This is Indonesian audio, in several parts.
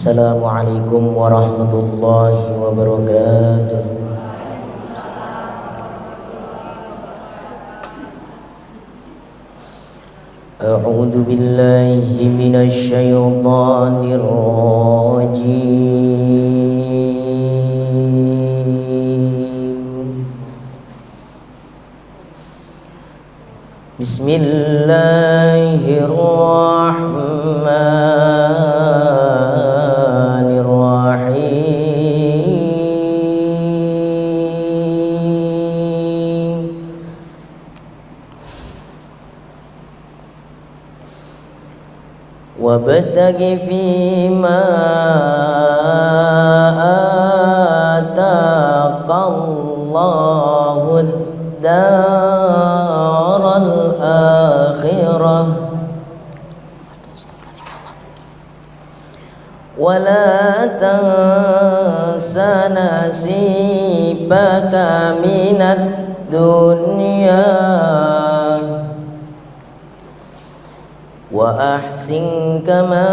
Assalamualaikum warahmatullahi wabarakatuh. A'udzu billahi minasy syaithanir rajim. Bismillahirrahmanirrahim. Wabtaghi fima ataqallahu ad-daral akhirah wa la tansa nasibaka minad dunya wa ahsin kama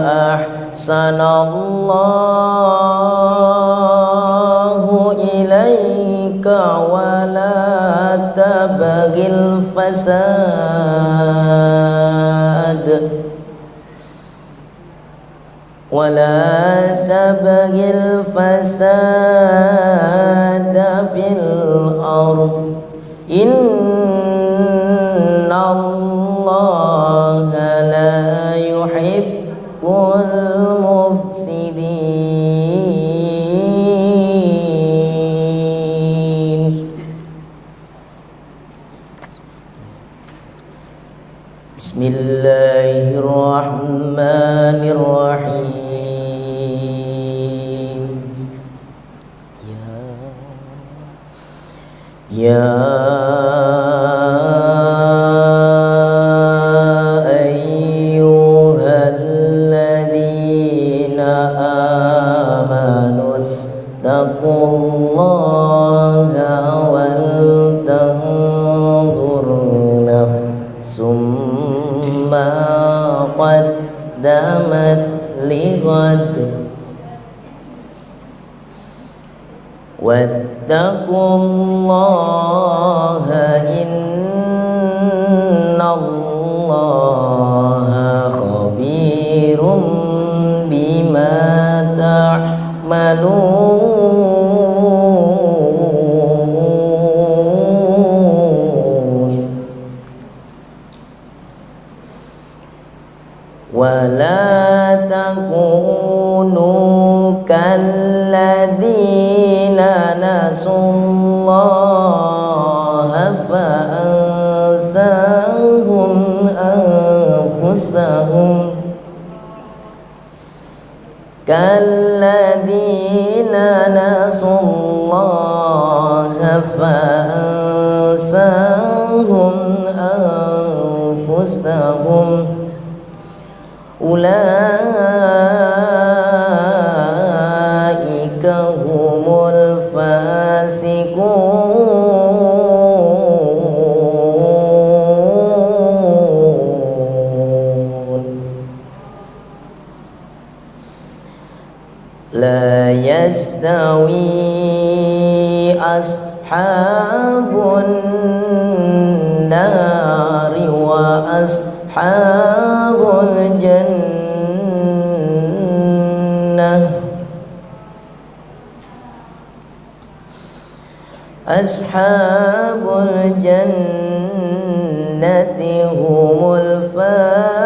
ahsanallahu ilaika wa la tabghil fasad wa la tabghil fasada fil ardh Innallaha la yuhibbul mufsidin. Bismillahirrahmanirrahim. Ya ayyuhalladzina amanu taqullaha wal tanzur nafsum ma qaddamat lighad wattaqullaha innallaha khabirum bima ta'malun wa la takunu kalladzina nasullaha fa ansahum anfusahum kalladzina nasullaha fa ansahum anfusahum ulaika humul fasiqun. La yastawi ashabun nari wa ashabul jannah ashabul jannati humul faizun.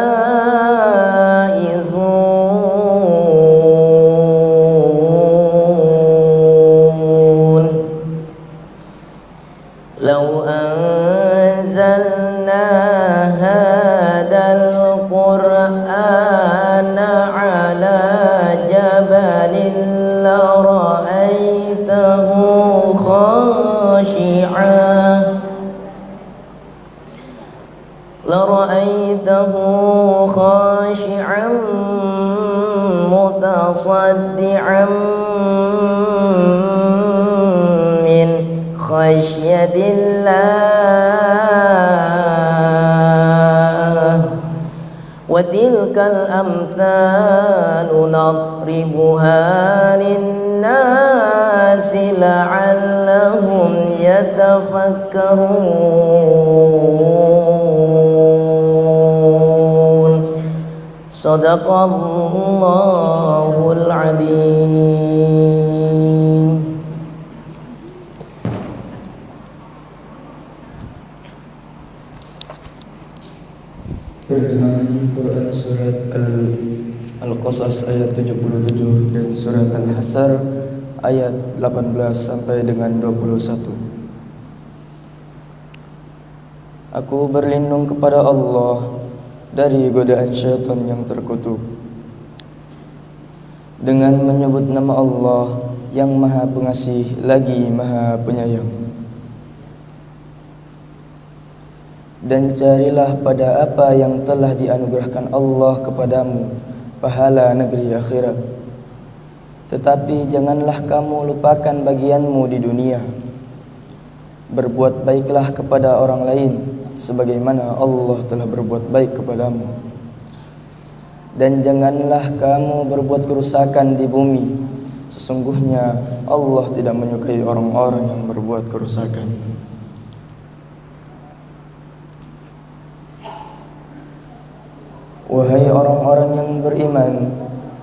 Law anzalna hadal qur'ana ala jabalin la ra'aitahu khashi'an mutasaddi'an min khasyatillah وتلك الأمثال نضربها للناس لعلهم يتفكرون صدق الله العظيم. Terjemahan Quran Surat Al-Qasas ayat 77 dan Surat Al-Hasr ayat 18 sampai dengan 21. Aku berlindung kepada Allah dari godaan syaitan yang terkutuk dengan menyebut nama Allah yang Maha Pengasih lagi Maha Penyayang. Dan carilah pada apa yang telah dianugerahkan Allah kepadamu pahala negeri akhirat. Tetapi janganlah kamu lupakan bagianmu di dunia. Berbuat baiklah kepada orang lain sebagaimana Allah telah berbuat baik kepadamu. Dan janganlah kamu berbuat kerusakan di bumi. Sesungguhnya Allah tidak menyukai orang-orang yang berbuat kerusakan. Wahai orang-orang yang beriman,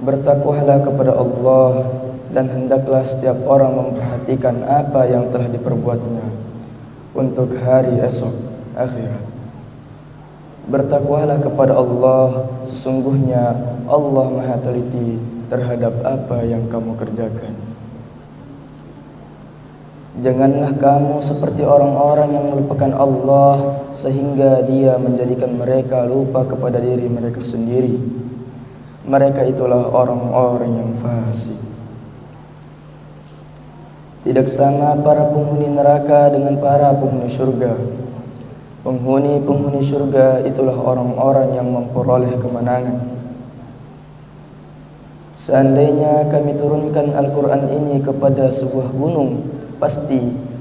bertakwalah kepada Allah dan hendaklah setiap orang memperhatikan apa yang telah diperbuatnya untuk hari esok akhirat. Bertakwalah kepada Allah, sesungguhnya Allah Maha teliti terhadap apa yang kamu kerjakan. Janganlah kamu seperti orang-orang yang melupakan Allah sehingga Dia menjadikan mereka lupa kepada diri mereka sendiri. Mereka itulah orang-orang yang fasik. Tidak sama para penghuni neraka dengan para penghuni surga. Penghuni-penghuni surga itulah orang-orang yang memperoleh kemenangan. Seandainya kami turunkan Al-Quran ini kepada sebuah gunung, pasti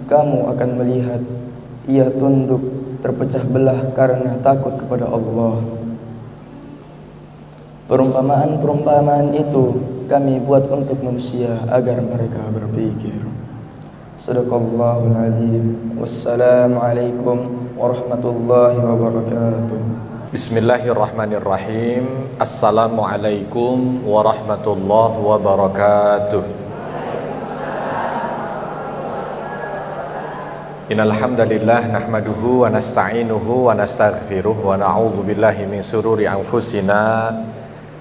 kamu akan melihat ia tunduk terpecah belah karena takut kepada Allah. Perumpamaan-perumpamaan itu kami buat untuk manusia agar mereka berpikir. Sadaqallahul Azim. Wassalamualaikum warahmatullahi wabarakatuh. Bismillahirrahmanirrahim. Assalamualaikum warahmatullahi wabarakatuh. Innal hamdalillah nahmaduhu wa nasta'inuhu wa nastaghfiruh wa na'udzu billahi min shururi anfusina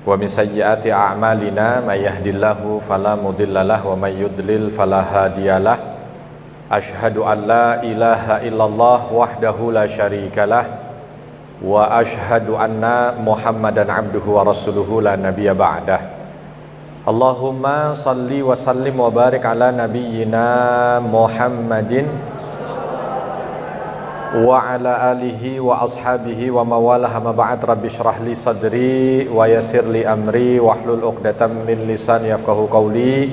wa min sayyiati a'malina may yahdihillahu fala mudhillalah wa may yudlil fala hadiyalah. Asyhadu an la ilaha illallah wahdahu la syarikalah wa asyhadu anna Muhammadan abduhu wa rasuluhu la nabiyya ba'dah. Allahumma salli wa sallim wa barik ala nabiyyina Muhammadin wa ala alihi wa ashabihi wa mawalah ma ba'd. Rabbi shrah li sadri wa yassir li amri wahlul 'uqdatam min lisani yafqahu qawli.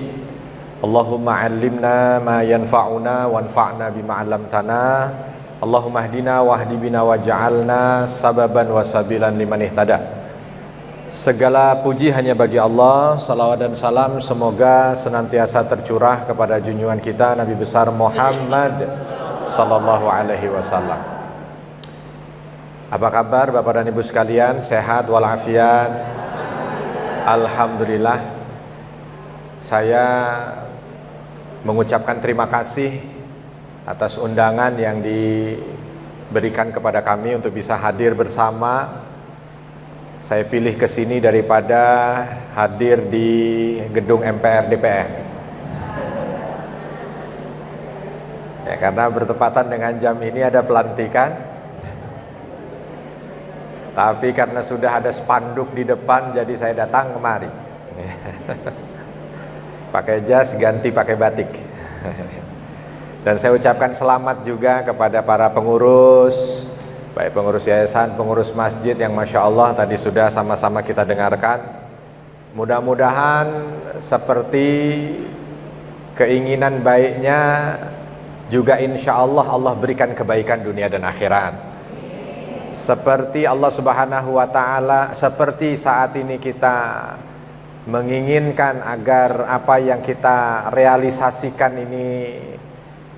Allahumma 'allimna ma yanfa'una wanfa'na bima 'allamtana. Allahumma hdina wahdi bina waj'alna sababan wa sabilan liman ihtada. Segala puji hanya bagi Allah. Salawat dan salam semoga senantiasa tercurah kepada junjungan kita Nabi besar Muhammad sallallahu alaihi wasallam. Apa kabar Bapak dan Ibu sekalian? Sehat walafiat? Alhamdulillah. Saya mengucapkan terima kasih atas undangan yang diberikan kepada kami untuk bisa hadir bersama. Saya pilih ke sini daripada hadir di gedung MPR DPR. Ya, karena bertepatan dengan jam ini ada pelantikan. Tapi karena sudah ada spanduk di depan, jadi saya datang kemari. Pakai jas, ganti pakai batik. Dan saya ucapkan selamat juga kepada para pengurus, baik pengurus yayasan, pengurus masjid yang Masya Allah tadi sudah sama-sama kita dengarkan. Mudah-mudahan seperti keinginan baiknya juga insya Allah Allah berikan kebaikan dunia dan akhirat. seperti Allah Subhanahu wa taala, seperti saat ini kita menginginkan agar apa yang kita realisasikan ini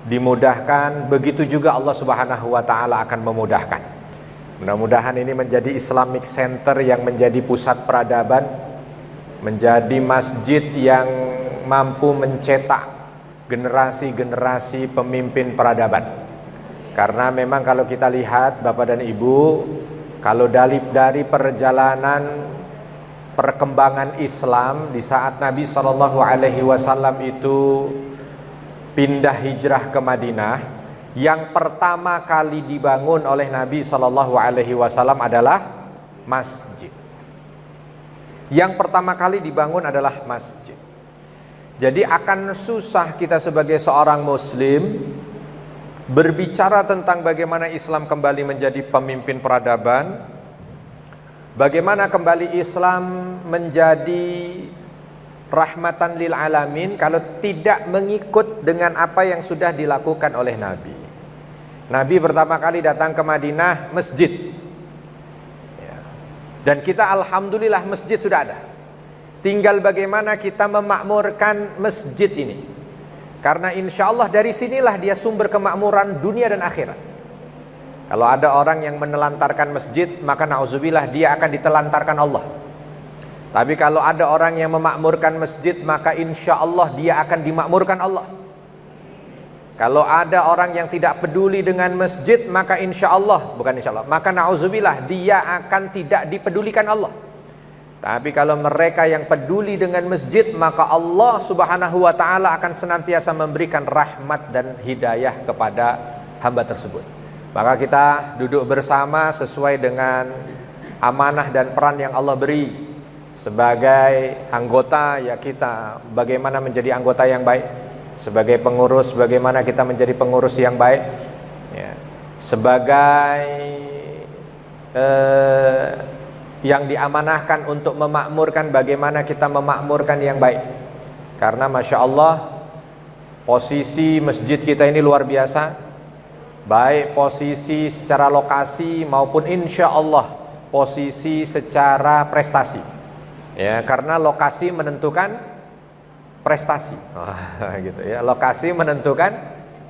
dimudahkan, begitu juga Allah Subhanahu wa taala akan memudahkan. Mudah-mudahan ini menjadi Islamic Center yang menjadi pusat peradaban, menjadi masjid yang mampu mencetak generasi-generasi pemimpin peradaban. Karena memang kalau kita lihat Bapak dan Ibu, kalau dari perjalanan perkembangan Islam di saat Nabi SAW itu pindah hijrah ke Madinah, yang pertama kali dibangun oleh Nabi SAW adalah masjid. Yang pertama kali dibangun adalah masjid. Jadi akan susah kita sebagai seorang muslim berbicara tentang bagaimana Islam kembali menjadi pemimpin peradaban, bagaimana kembali Islam menjadi rahmatan lil alamin, kalau tidak mengikut dengan apa yang sudah dilakukan oleh Nabi. Nabi pertama kali datang ke Madinah, masjid. Dan kita alhamdulillah masjid sudah ada. Tinggal bagaimana kita memakmurkan masjid ini. Karena insya Allah dari sinilah dia sumber kemakmuran dunia dan akhirat. Kalau ada orang yang menelantarkan masjid, maka na'udzubillah dia akan ditelantarkan Allah. Tapi kalau ada orang yang memakmurkan masjid, maka insya Allah dia akan dimakmurkan Allah. Kalau ada orang yang tidak peduli dengan masjid, maka insya Allah, bukan insya Allah, maka na'udzubillah dia akan tidak dipedulikan Allah. Tapi kalau mereka yang peduli dengan masjid, maka Allah Subhanahu wa ta'ala akan senantiasa memberikan rahmat dan hidayah kepada hamba tersebut. Maka kita duduk bersama sesuai dengan amanah dan peran yang Allah beri. Sebagai anggota, ya kita bagaimana menjadi anggota yang baik. Sebagai pengurus, bagaimana kita menjadi pengurus yang baik. Ya. Sebagai yang diamanahkan untuk memakmurkan, bagaimana kita memakmurkan yang baik. Karena Masya Allah, posisi masjid kita ini luar biasa, baik posisi secara lokasi maupun insya Allah posisi secara prestasi. Ya, karena lokasi menentukan prestasi. Gitu ya, lokasi menentukan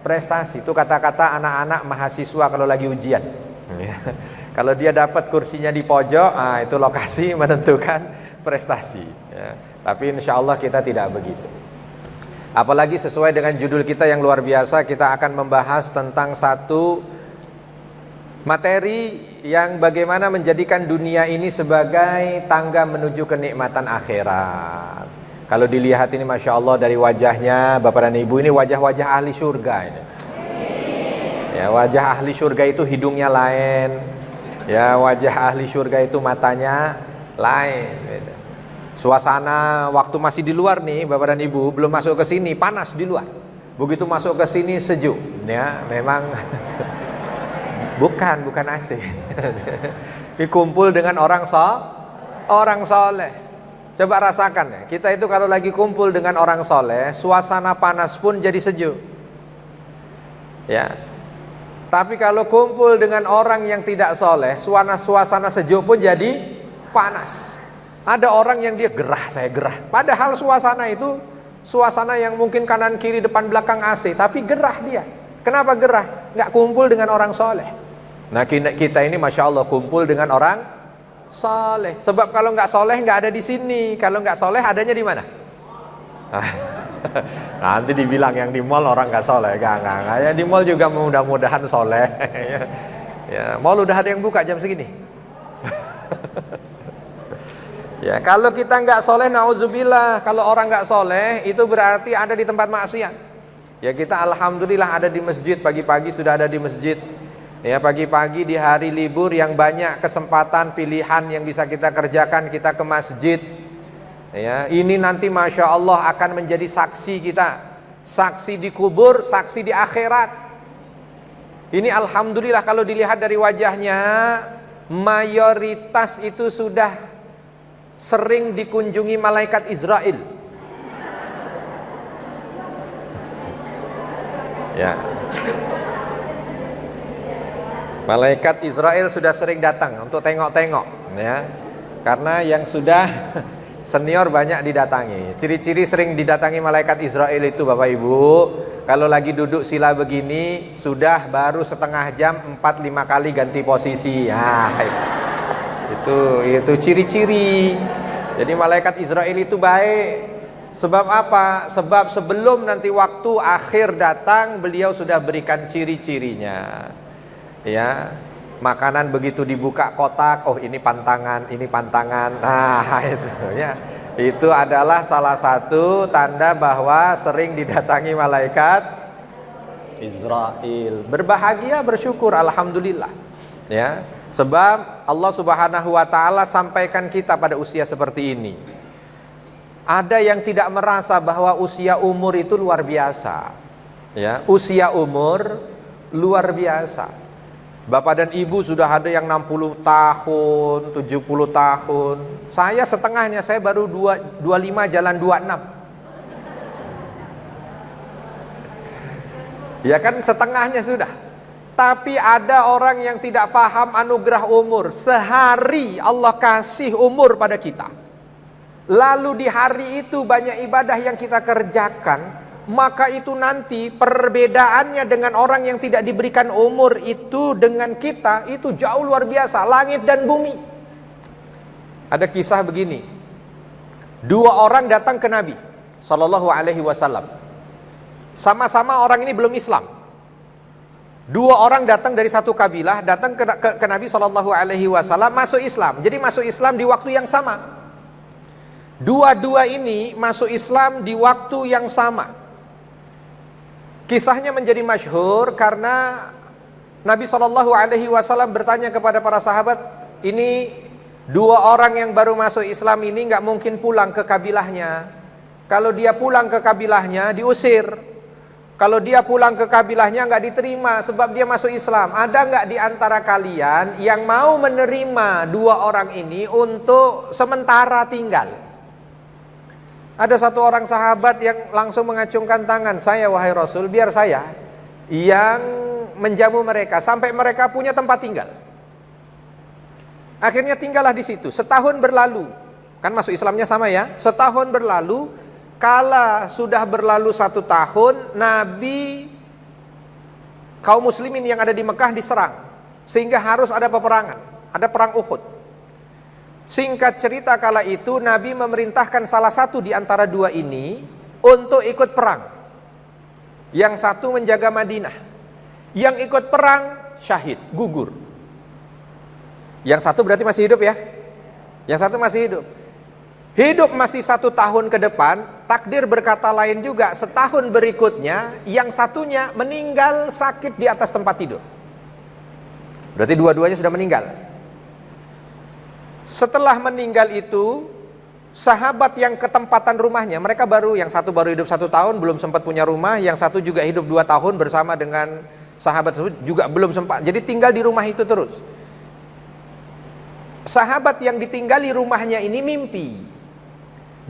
prestasi. Itu kata-kata anak-anak mahasiswa kalau lagi ujian. Kalau dia dapat kursinya di pojok, itu lokasi menentukan prestasi. Ya. Tapi insya Allah kita tidak begitu. Apalagi sesuai dengan judul kita yang luar biasa, kita akan membahas tentang satu materi yang bagaimana menjadikan dunia ini sebagai tangga menuju kenikmatan akhirat. Kalau dilihat ini Masya Allah dari wajahnya Bapak dan Ibu, ini wajah-wajah ahli surga ini. Ya, wajah ahli surga itu hidungnya lain. Ya, wajah ahli surga itu matanya lain. Gitu. Suasana waktu masih di luar nih Bapak dan Ibu, belum masuk ke sini panas di luar. Begitu masuk ke sini sejuk. Ya, memang bukan AC. Dikumpul dengan orang soleh. Coba rasakan ya. Kita itu kalau lagi kumpul dengan orang soleh, suasana panas pun jadi sejuk. Ya. Tapi kalau kumpul dengan orang yang tidak soleh, suasana sejuk pun jadi panas. Ada orang yang dia gerah, saya gerah. Padahal suasana itu suasana yang mungkin kanan kiri depan belakang AC, tapi gerah dia. Kenapa gerah? Nggak kumpul dengan orang soleh. Nah kita ini Masya Allah kumpul dengan orang soleh. Sebab kalau nggak soleh nggak ada di sini. Kalau nggak soleh adanya di mana? Nanti dibilang yang di mall orang nggak soleh. Nggak. Ya di mall juga mudah-mudahan soleh. Ya, mall udah ada yang buka jam segini. Ya, kalau kita nggak soleh, nauzubillah. Kalau orang nggak soleh, itu berarti ada di tempat maksiat. Ya kita alhamdulillah ada di masjid, pagi-pagi sudah ada di masjid. Ya pagi-pagi di hari libur yang banyak kesempatan pilihan yang bisa kita kerjakan, kita ke masjid. Ya ini nanti Masya Allah akan menjadi saksi kita, saksi di kubur, saksi di akhirat. Ini alhamdulillah kalau dilihat dari wajahnya, mayoritas itu sudah sering dikunjungi malaikat Israel. Ya. Malaikat Israel sudah sering datang untuk tengok-tengok, ya. Karena yang sudah senior banyak didatangi. Ciri-ciri sering didatangi malaikat Israel itu Bapak Ibu, kalau lagi duduk sila begini sudah baru setengah jam 4-5 kali ganti posisi. Nah, itu ciri-ciri. Jadi malaikat Israel itu baik. Sebab apa? Sebab sebelum nanti waktu akhir datang, beliau sudah berikan ciri-cirinya. Ya, makanan begitu dibuka kotak, oh ini pantangan, ini pantangan. Nah, itu ya. Itu adalah salah satu tanda bahwa sering didatangi malaikat Israel. Berbahagia, bersyukur, alhamdulillah. Ya, sebab Allah Subhanahu wa taala sampaikan kita pada usia seperti ini. Ada yang tidak merasa bahwa usia umur itu luar biasa. Ya, usia umur luar biasa. Bapak dan ibu sudah ada yang 60 tahun, 70 tahun. Saya setengahnya, saya baru 25 jalan 26. Ya kan setengahnya sudah. Tapi ada orang yang tidak paham anugerah umur. Sehari Allah kasih umur pada kita. Lalu di hari itu banyak ibadah yang kita kerjakan, maka itu nanti perbedaannya dengan orang yang tidak diberikan umur itu dengan kita itu jauh luar biasa, langit dan bumi. Ada kisah begini. 2 orang datang ke Nabi sallallahu alaihi wasallam. Sama-sama orang ini belum Islam. 2 orang datang dari satu kabilah, datang ke Nabi sallallahu alaihi wasallam, masuk Islam. Jadi masuk Islam di waktu yang sama. Dua-dua ini masuk Islam di waktu yang sama. Kisahnya menjadi masyhur karena Nabi SAW bertanya kepada para sahabat, ini 2 orang yang baru masuk Islam ini nggak mungkin pulang ke kabilahnya. Kalau dia pulang ke kabilahnya diusir. Kalau dia pulang ke kabilahnya nggak diterima sebab dia masuk Islam. Ada nggak di antara kalian yang mau menerima 2 orang ini untuk sementara tinggal? Ada satu orang sahabat yang langsung mengacungkan tangan, saya wahai Rasul, biar saya yang menjamu mereka sampai mereka punya tempat tinggal. Akhirnya tinggallah di situ. Setahun berlalu, kan masuk Islamnya sama ya. Setahun berlalu, kala sudah berlalu 1 tahun, Nabi kaum muslimin yang ada di Mekah diserang, sehingga harus ada peperangan, ada perang Uhud. Singkat cerita, kala itu Nabi memerintahkan salah satu di antara 2 ini untuk ikut perang. Yang satu menjaga Madinah. Yang ikut perang syahid, gugur. Yang satu berarti masih hidup ya. Yang satu masih hidup. Hidup masih 1 tahun ke depan, takdir berkata lain juga, setahun berikutnya yang satunya meninggal sakit di atas tempat tidur. Berarti dua-duanya sudah meninggal. Setelah meninggal itu, sahabat yang ketempatan rumahnya, mereka baru, yang satu baru hidup 1 tahun, belum sempat punya rumah, yang satu juga hidup 2 tahun bersama dengan sahabat tersebut, juga belum sempat, jadi tinggal di rumah itu terus. Sahabat yang ditinggali rumahnya ini mimpi.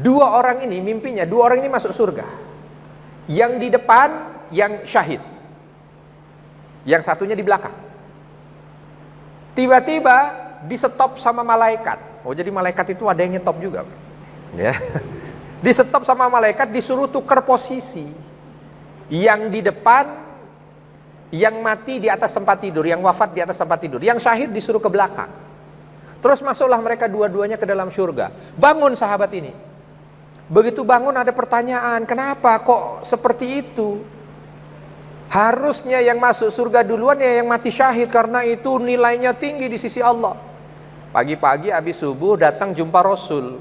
2 orang ini mimpinya, 2 orang ini masuk surga. Yang di depan, yang syahid. Yang satunya di belakang. Tiba-tiba di-stop sama malaikat. Oh, jadi malaikat itu ada yang nyetop juga. Ya. Di-stop sama malaikat, disuruh tukar posisi. Yang di depan, yang mati di atas tempat tidur, yang wafat di atas tempat tidur. Yang syahid disuruh ke belakang. Terus masuklah mereka dua-duanya ke dalam surga. Bangun sahabat ini. Begitu bangun ada pertanyaan, kenapa kok seperti itu? Harusnya yang masuk surga duluan ya yang mati syahid, karena itu nilainya tinggi di sisi Allah. Pagi-pagi habis subuh datang jumpa Rasul.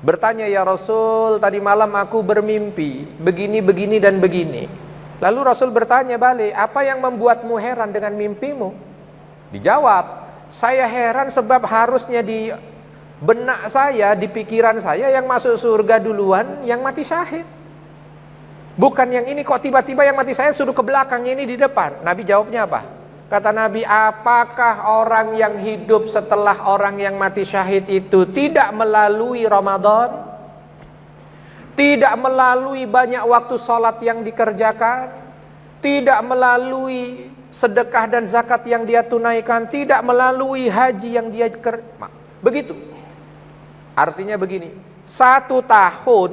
Bertanya, ya Rasul, tadi malam aku bermimpi begini, begini dan begini. Lalu Rasul bertanya balik, apa yang membuatmu heran dengan mimpimu? Dijawab, saya heran sebab harusnya di benak saya, di pikiran saya yang masuk surga duluan yang mati syahid. Bukan yang ini, kok tiba-tiba yang mati saya suruh ke belakang, ini di depan. Nabi jawabnya apa? Kata Nabi, apakah orang yang hidup setelah orang yang mati syahid itu tidak melalui Ramadan? Tidak melalui banyak waktu sholat yang dikerjakan? Tidak melalui sedekah dan zakat yang dia tunaikan, tidak melalui haji yang dia begitu. Artinya begini, 1 tahun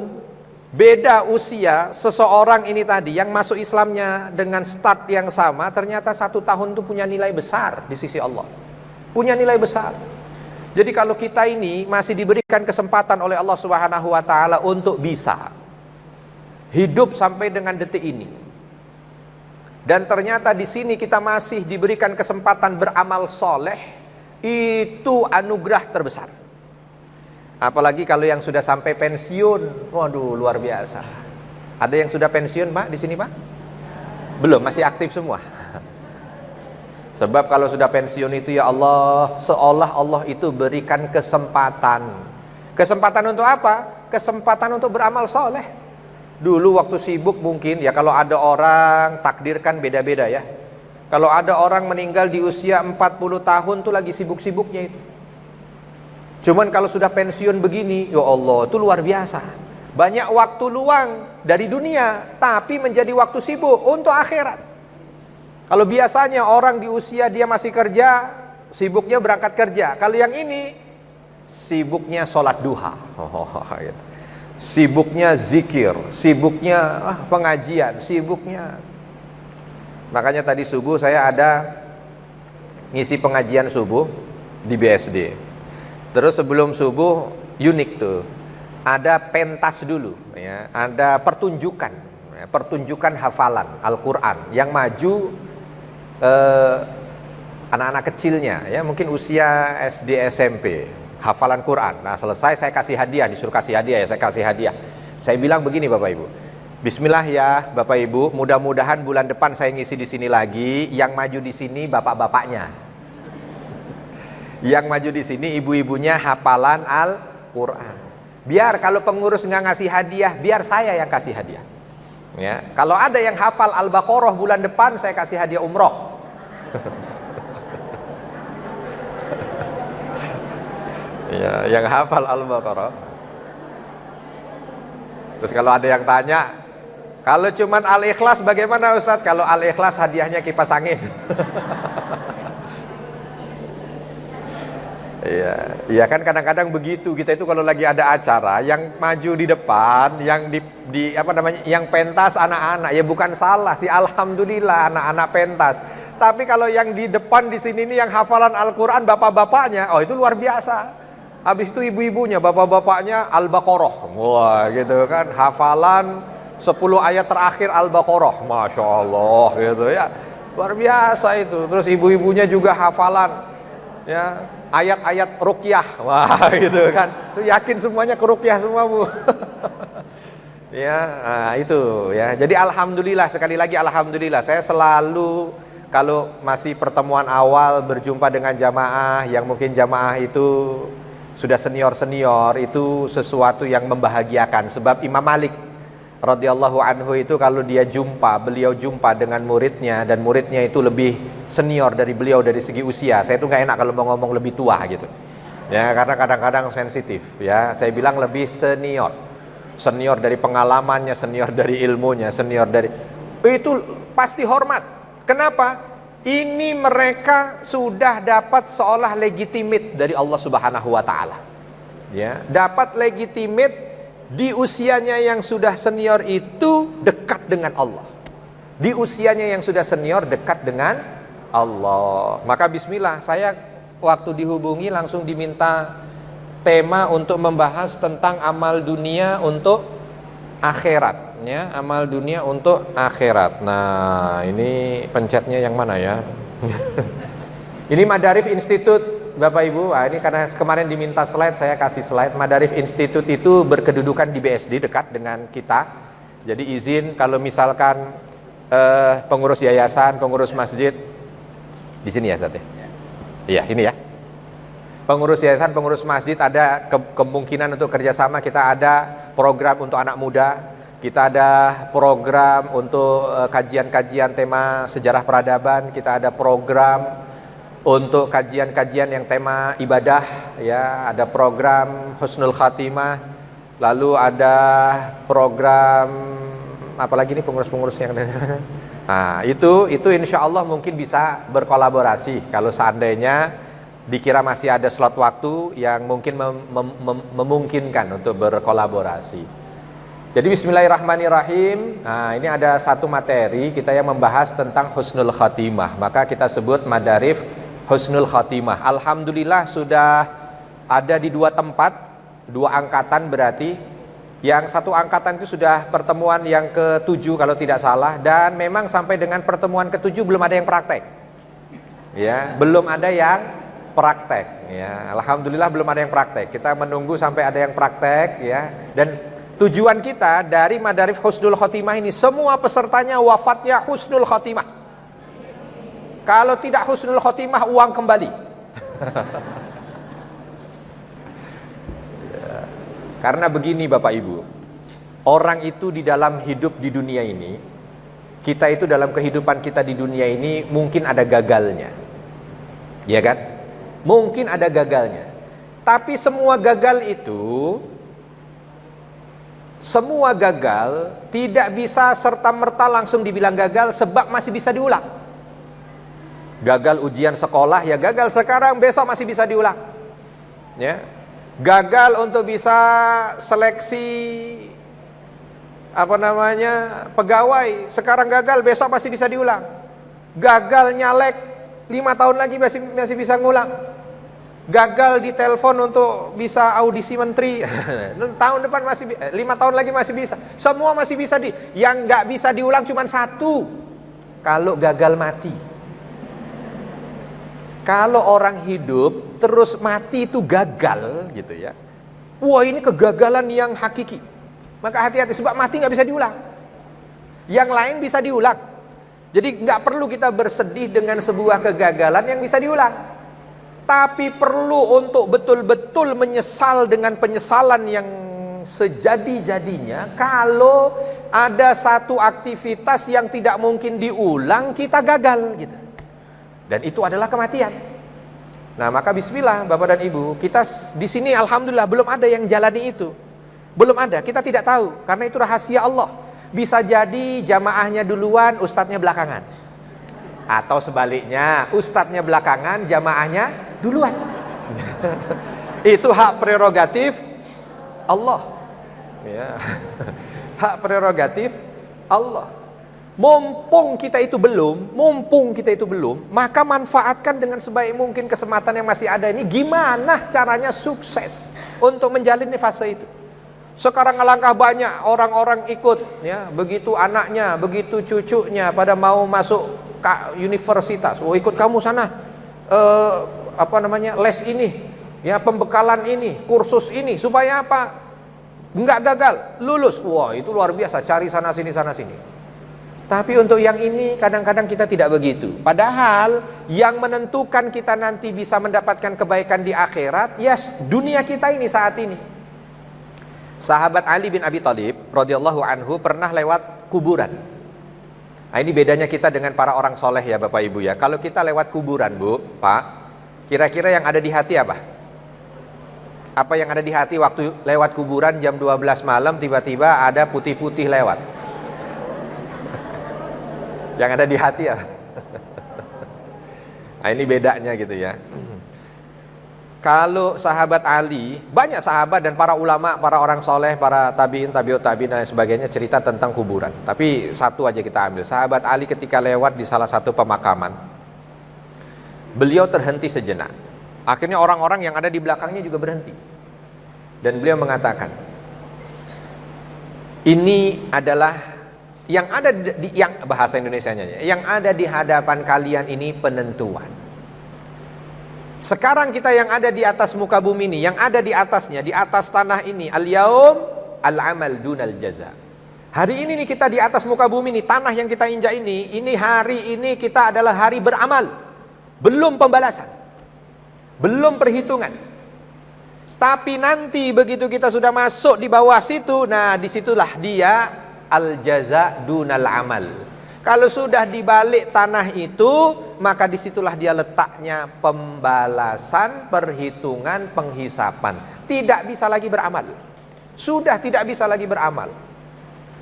beda usia seseorang ini tadi yang masuk Islamnya dengan start yang sama, ternyata 1 tahun itu punya nilai besar di sisi Allah, punya nilai besar. Jadi kalau kita ini masih diberikan kesempatan oleh Allah Subhanahu wa taala untuk bisa hidup sampai dengan detik ini, dan ternyata di sini kita masih diberikan kesempatan beramal soleh, itu anugerah terbesar. Apalagi kalau yang sudah sampai pensiun, waduh luar biasa. Ada yang sudah pensiun Pak di sini Pak? Belum, masih aktif semua. Sebab kalau sudah pensiun itu ya Allah, seolah Allah itu berikan kesempatan. Kesempatan untuk apa? Kesempatan untuk beramal soleh. Dulu waktu sibuk mungkin ya, kalau ada orang takdirkan beda-beda ya. Kalau ada orang meninggal di usia 40 tahun tuh lagi sibuk-sibuknya itu. Cuman kalau sudah pensiun begini, ya Allah, itu luar biasa. Banyak waktu luang dari dunia, tapi menjadi waktu sibuk untuk akhirat. Kalau biasanya orang di usia dia masih kerja, sibuknya berangkat kerja. Kalau yang ini, sibuknya sholat duha. Gitu. Sibuknya zikir, sibuknya pengajian, sibuknya. Makanya tadi subuh saya ada ngisi pengajian subuh di BSD. Terus sebelum subuh unik tuh, ada pentas dulu, ya, ada pertunjukan, ya, pertunjukan hafalan Al-Quran yang maju anak-anak kecilnya, ya mungkin usia SD SMP, hafalan Quran. Nah selesai saya kasih hadiah, disuruh kasih hadiah ya, saya kasih hadiah. Saya bilang begini Bapak Ibu, Bismillah ya Bapak Ibu, mudah-mudahan bulan depan saya ngisi di sini lagi, yang maju di sini bapak-bapaknya. Yang maju di sini ibu-ibunya hafalan Al-Quran. Biar kalau pengurus nggak ngasih hadiah, biar saya yang kasih hadiah. Ya, kalau ada yang hafal Al-Baqarah bulan depan, saya kasih hadiah umroh. Ya, yang hafal Al-Baqarah. Terus kalau ada yang tanya, kalau cuman Al-Ikhlas bagaimana Ustadz? Kalau Al-Ikhlas hadiahnya kipas angin. Iya kan kadang-kadang begitu, kita itu kalau lagi ada acara yang maju di depan, yang di apa namanya, yang pentas anak-anak, ya bukan salah sih, alhamdulillah anak-anak pentas. Tapi kalau yang di depan di sini nih yang hafalan Al-Quran bapak-bapaknya, oh itu luar biasa. Habis itu ibu-ibunya, bapak-bapaknya Al-Baqarah, wah gitu kan, hafalan 10 ayat terakhir Al-Baqarah, masya Allah gitu ya, luar biasa itu. Terus ibu-ibunya juga hafalan, ya. Ayat-ayat ruqyah, wah gitu kan, tuh yakin semuanya ke ruqyah semua Bu. Ya, nah, itu ya. Jadi alhamdulillah, sekali lagi alhamdulillah. Saya selalu kalau masih pertemuan awal berjumpa dengan jamaah yang mungkin jamaah itu sudah senior-senior, itu sesuatu yang membahagiakan. Sebab Imam Malik radhiyallahu anhu itu kalau beliau jumpa dengan muridnya, dan muridnya itu lebih senior dari beliau dari segi usia. Saya itu nggak enak kalau mau ngomong lebih tua gitu. Ya, karena kadang-kadang sensitif ya. Saya bilang lebih senior. Senior dari pengalamannya, senior dari ilmunya, senior dari itu pasti hormat. Kenapa? Ini mereka sudah dapat seolah legitimate dari Allah Subhanahu wa taala. Ya, dapat legitimate di usianya yang sudah senior itu dekat dengan Allah. Di usianya yang sudah senior dekat dengan Allah. Maka bismillah, saya waktu dihubungi langsung diminta tema untuk membahas tentang amal dunia untuk akhirat, ya, amal dunia untuk akhirat. Nah, ini pencetnya yang mana ya? Ini Madarif Institute Bapak Ibu. Ini karena kemarin diminta slide, saya kasih slide. Madarif Institute itu berkedudukan di BSD, dekat dengan kita. Jadi izin kalau misalkan pengurus yayasan, pengurus masjid di sini ya Ustaz ya? Iya, ini ya. Pengurus yayasan, pengurus masjid ada kemungkinan untuk kerjasama. Kita ada program untuk anak muda, kita ada program untuk kajian-kajian tema sejarah peradaban, kita ada program untuk kajian-kajian yang tema ibadah, ya, ada program husnul khatimah, lalu ada program apalagi ini pengurus-pengurus yang nah, itu insya Allah mungkin bisa berkolaborasi kalau seandainya dikira masih ada slot waktu yang mungkin memungkinkan untuk berkolaborasi. Jadi bismillahirrahmanirrahim. Nah, ini ada satu materi kita yang membahas tentang husnul khatimah. Maka kita sebut madarif husnul khatimah. Alhamdulillah sudah ada di 2 tempat, 2 angkatan berarti. Yang satu angkatan itu sudah pertemuan yang ke-7 kalau tidak salah, dan memang sampai dengan pertemuan ke-7 belum ada yang praktek. Ya, belum ada yang praktek ya. Alhamdulillah belum ada yang praktek. Kita menunggu sampai ada yang praktek ya. Dan tujuan kita dari madarif husnul khotimah ini, semua pesertanya wafatnya husnul khotimah. Kalau tidak husnul khotimah, uang kembali. Ya. Karena begini Bapak Ibu, orang itu di dalam hidup di dunia ini, kita itu dalam kehidupan kita di dunia ini mungkin ada gagalnya, ya kan? Mungkin ada gagalnya. Tapi semua gagal itu, semua gagal tidak bisa serta-merta langsung dibilang gagal, sebab masih bisa diulang. Gagal ujian sekolah, ya gagal sekarang, besok masih bisa diulang. Ya. Gagal untuk bisa seleksi pegawai, sekarang gagal, besok masih bisa diulang. Gagal nyalek, 5 tahun lagi masih bisa ngulang. Gagal di telepon untuk bisa audisi menteri, tahun depan masih 5 tahun lagi masih bisa. Semua masih bisa yang nggak bisa diulang cuma 1. Kalau gagal mati. Kalau orang hidup terus mati itu gagal gitu ya. Wah, ini kegagalan yang hakiki. Maka hati-hati, sebab mati nggak bisa diulang. Yang lain bisa diulang. Jadi nggak perlu kita bersedih dengan sebuah kegagalan yang bisa diulang. Tapi perlu untuk betul-betul menyesal dengan penyesalan yang sejadi-jadinya kalau ada satu aktivitas yang tidak mungkin diulang, kita gagal gitu. Dan itu adalah kematian. Nah, maka bismillah Bapak dan Ibu, kita di sini alhamdulillah belum ada yang jalani itu. Belum ada, kita tidak tahu karena itu rahasia Allah. Bisa jadi jamaahnya duluan, ustadznya belakangan. Atau sebaliknya, ustadznya belakangan, jamaahnya duluan. Itu hak prerogatif Allah. Ya. Hak prerogatif Allah. Mumpung kita itu belum, maka manfaatkan dengan sebaik mungkin kesempatan yang masih ada ini. Gimana caranya sukses untuk menjalani fase itu? Sekarang alangkah banyak orang-orang ikut, ya, begitu anaknya, begitu cucunya pada mau masuk ke universitas, oh ikut kamu sana, les ini, ya, pembekalan ini, kursus ini, supaya apa? Enggak gagal, lulus. Wah, itu luar biasa, cari sana sini. Tapi untuk yang ini kadang-kadang kita tidak begitu. Padahal yang menentukan kita nanti bisa mendapatkan kebaikan di akhirat, ya dunia kita ini saat ini. Sahabat Ali bin Abi Thalib radhiyallahu anhu pernah lewat kuburan. Nah, ini bedanya kita dengan para orang soleh ya Bapak Ibu ya. Kalau kita lewat kuburan Bu, Pak, kira-kira yang ada di hati apa? Apa yang ada di hati waktu lewat kuburan jam 12 malam tiba-tiba ada putih-putih lewat? Yang ada di hati ya. Nah, ini bedanya gitu ya. Kalau sahabat Ali, banyak sahabat dan para ulama, para orang soleh, para tabiin, tabiut tabiin dan sebagainya cerita tentang kuburan. Tapi satu aja kita ambil. Sahabat Ali ketika lewat di salah satu pemakaman, beliau terhenti sejenak. Akhirnya orang-orang yang ada di belakangnya juga berhenti. Dan beliau mengatakan, ini adalah yang ada di, yang bahasa Indonesianya, yang ada di hadapan kalian ini penentuan. Sekarang kita yang ada di atas muka bumi ini, yang ada di atasnya, di atas tanah ini, al-yaum al-amal dunal jaza. Hari ini nih kita di atas muka bumi ini, tanah yang kita injak ini hari ini kita adalah hari beramal. Belum pembalasan, belum perhitungan. Tapi nanti begitu kita sudah masuk di bawah situ, nah disitulah dia al-jaza dunal amal. Kalau sudah di balik tanah itu, maka disitulah dia letaknya pembalasan, perhitungan, penghisapan. Tidak bisa lagi beramal. Sudah tidak bisa lagi beramal.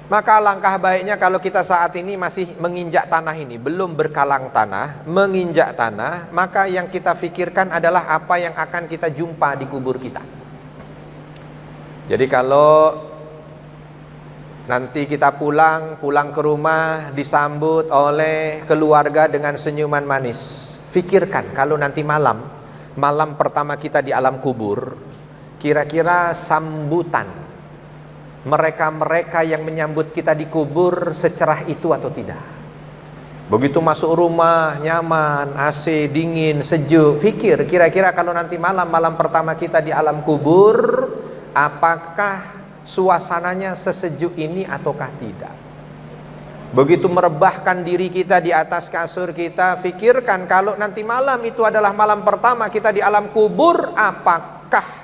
Maka langkah baiknya kalau kita saat ini masih menginjak tanah ini, belum berkalang tanah, menginjak tanah, maka yang kita pikirkan adalah apa yang akan kita jumpa di kubur kita. Jadi kalau nanti kita pulang ke rumah disambut oleh keluarga dengan senyuman manis, pikirkan kalau nanti malam pertama kita di alam kubur, kira-kira sambutan mereka-mereka yang menyambut kita di kubur secerah itu atau tidak. Begitu masuk rumah, nyaman, AC, dingin, sejuk. Fikir, kira-kira kalau nanti malam pertama kita di alam kubur, apakah suasananya sesejuk ini ataukah tidak? Begitu merebahkan diri kita di atas kasur kita, fikirkan kalau nanti malam itu adalah malam pertama kita di alam kubur, apakah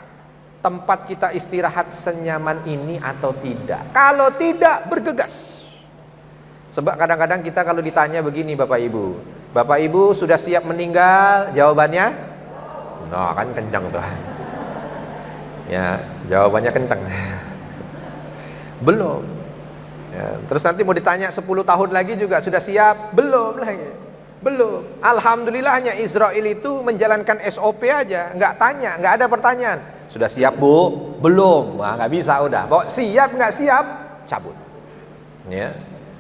tempat kita istirahat senyaman ini atau tidak? Kalau tidak, bergegas. Sebab kadang-kadang kita kalau ditanya begini, Bapak Ibu sudah siap meninggal? Jawabannya nah, kan kencang tuh. Ya, jawabannya kencang. Belum ya, terus nanti mau ditanya 10 tahun lagi juga sudah siap? Belum lagi. Belum. Alhamdulillahnya Israel itu menjalankan SOP aja, nggak tanya, nggak ada pertanyaan. Sudah siap Bu? Belum. Nah, nggak bisa udah. Bawa siap nggak siap? Cabut. Ya.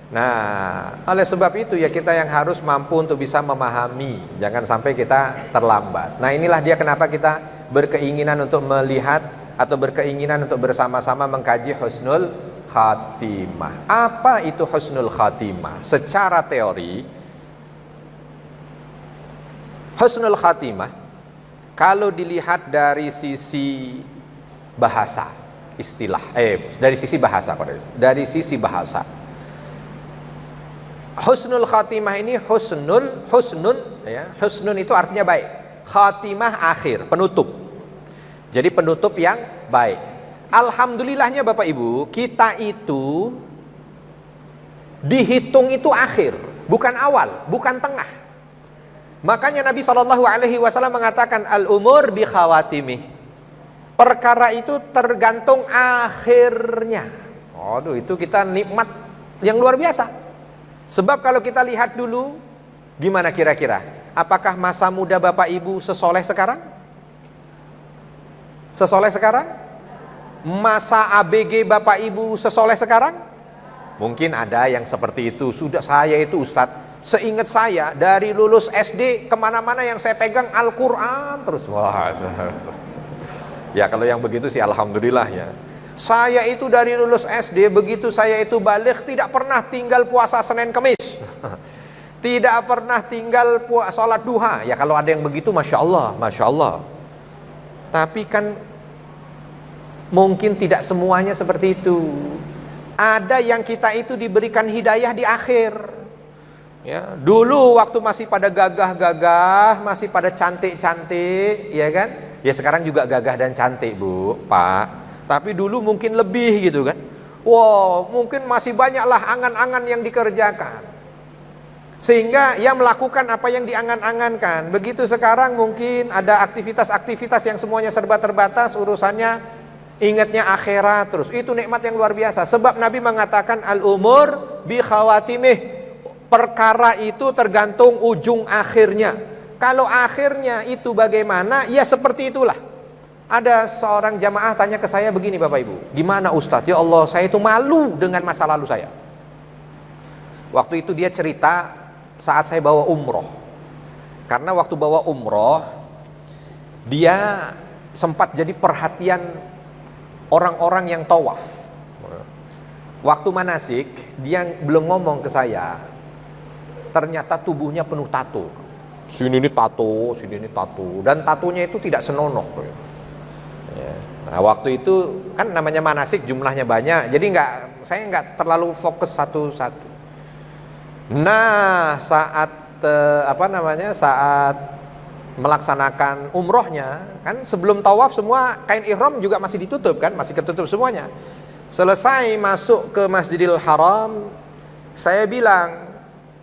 Nah, oleh sebab itu ya kita yang harus mampu untuk bisa memahami. Jangan sampai kita terlambat. Nah, inilah dia kenapa kita berkeinginan untuk melihat atau berkeinginan untuk bersama-sama mengkaji husnul khatimah. Apa itu husnul khatimah? Secara teori, husnul khatimah kalau dilihat dari sisi bahasa, istilah, dari sisi bahasa, dari sisi bahasa, husnul khatimah ini husnun ya, husnun itu artinya baik, khatimah akhir, penutup. Jadi penutup yang baik. Alhamdulillahnya Bapak Ibu, kita itu dihitung itu akhir, bukan awal, bukan tengah. Makanya Nabi SAW mengatakan al-umur bi khawatimih. Perkara itu tergantung akhirnya. Aduh, itu kita nikmat yang luar biasa. Sebab kalau kita lihat dulu, gimana kira-kira? Apakah masa muda Bapak Ibu sesoleh sekarang? Sesoleh sekarang? Masa ABG Bapak Ibu sesoleh sekarang? Mungkin ada yang seperti itu. Sudah saya itu Ustadz, seingat saya dari lulus SD kemana-mana yang saya pegang Al-Quran terus. Wah, ya kalau yang begitu sih alhamdulillah ya. Saya itu dari lulus SD, begitu saya itu balik tidak pernah tinggal puasa Senin Kemis. Tidak pernah tinggal sholat duha. Ya kalau ada yang begitu Masya Allah, Masya Allah. Tapi kan mungkin tidak semuanya seperti itu. Ada yang kita itu diberikan hidayah di akhir. Ya, dulu waktu masih pada gagah-gagah, masih pada cantik-cantik, ya kan? Ya sekarang juga gagah dan cantik, Bu, Pak. Tapi dulu mungkin lebih gitu kan. Wow, mungkin masih banyaklah angan-angan yang dikerjakan. Sehingga ia melakukan apa yang diangan-angankan. Begitu sekarang mungkin ada aktivitas-aktivitas yang semuanya serba terbatas, urusannya ingatnya akhirat terus. Itu nikmat yang luar biasa. Sebab Nabi mengatakan al-umur bi khawatimih. Perkara itu tergantung ujung akhirnya. Kalau akhirnya itu bagaimana, ya seperti itulah. Ada seorang jamaah tanya ke saya begini, Bapak Ibu, gimana Ustadz? Ya Allah, saya itu malu dengan masa lalu saya. Waktu itu dia cerita saat saya bawa umroh. Karena waktu bawa umroh, dia sempat jadi perhatian orang-orang yang tawaf. Waktu manasik, dia belum ngomong ke saya. Ternyata tubuhnya penuh tato. Sini ini tato, sini ini tato. Dan tatonya itu tidak senonoh. Ya. Nah waktu itu kan namanya manasik jumlahnya banyak. Jadi saya nggak terlalu fokus satu-satu. Nah saat saat melaksanakan umrohnya, kan sebelum tawaf semua kain ihram juga masih ditutup kan, masih ketutup semuanya. Selesai masuk ke Masjidil Haram, saya bilang,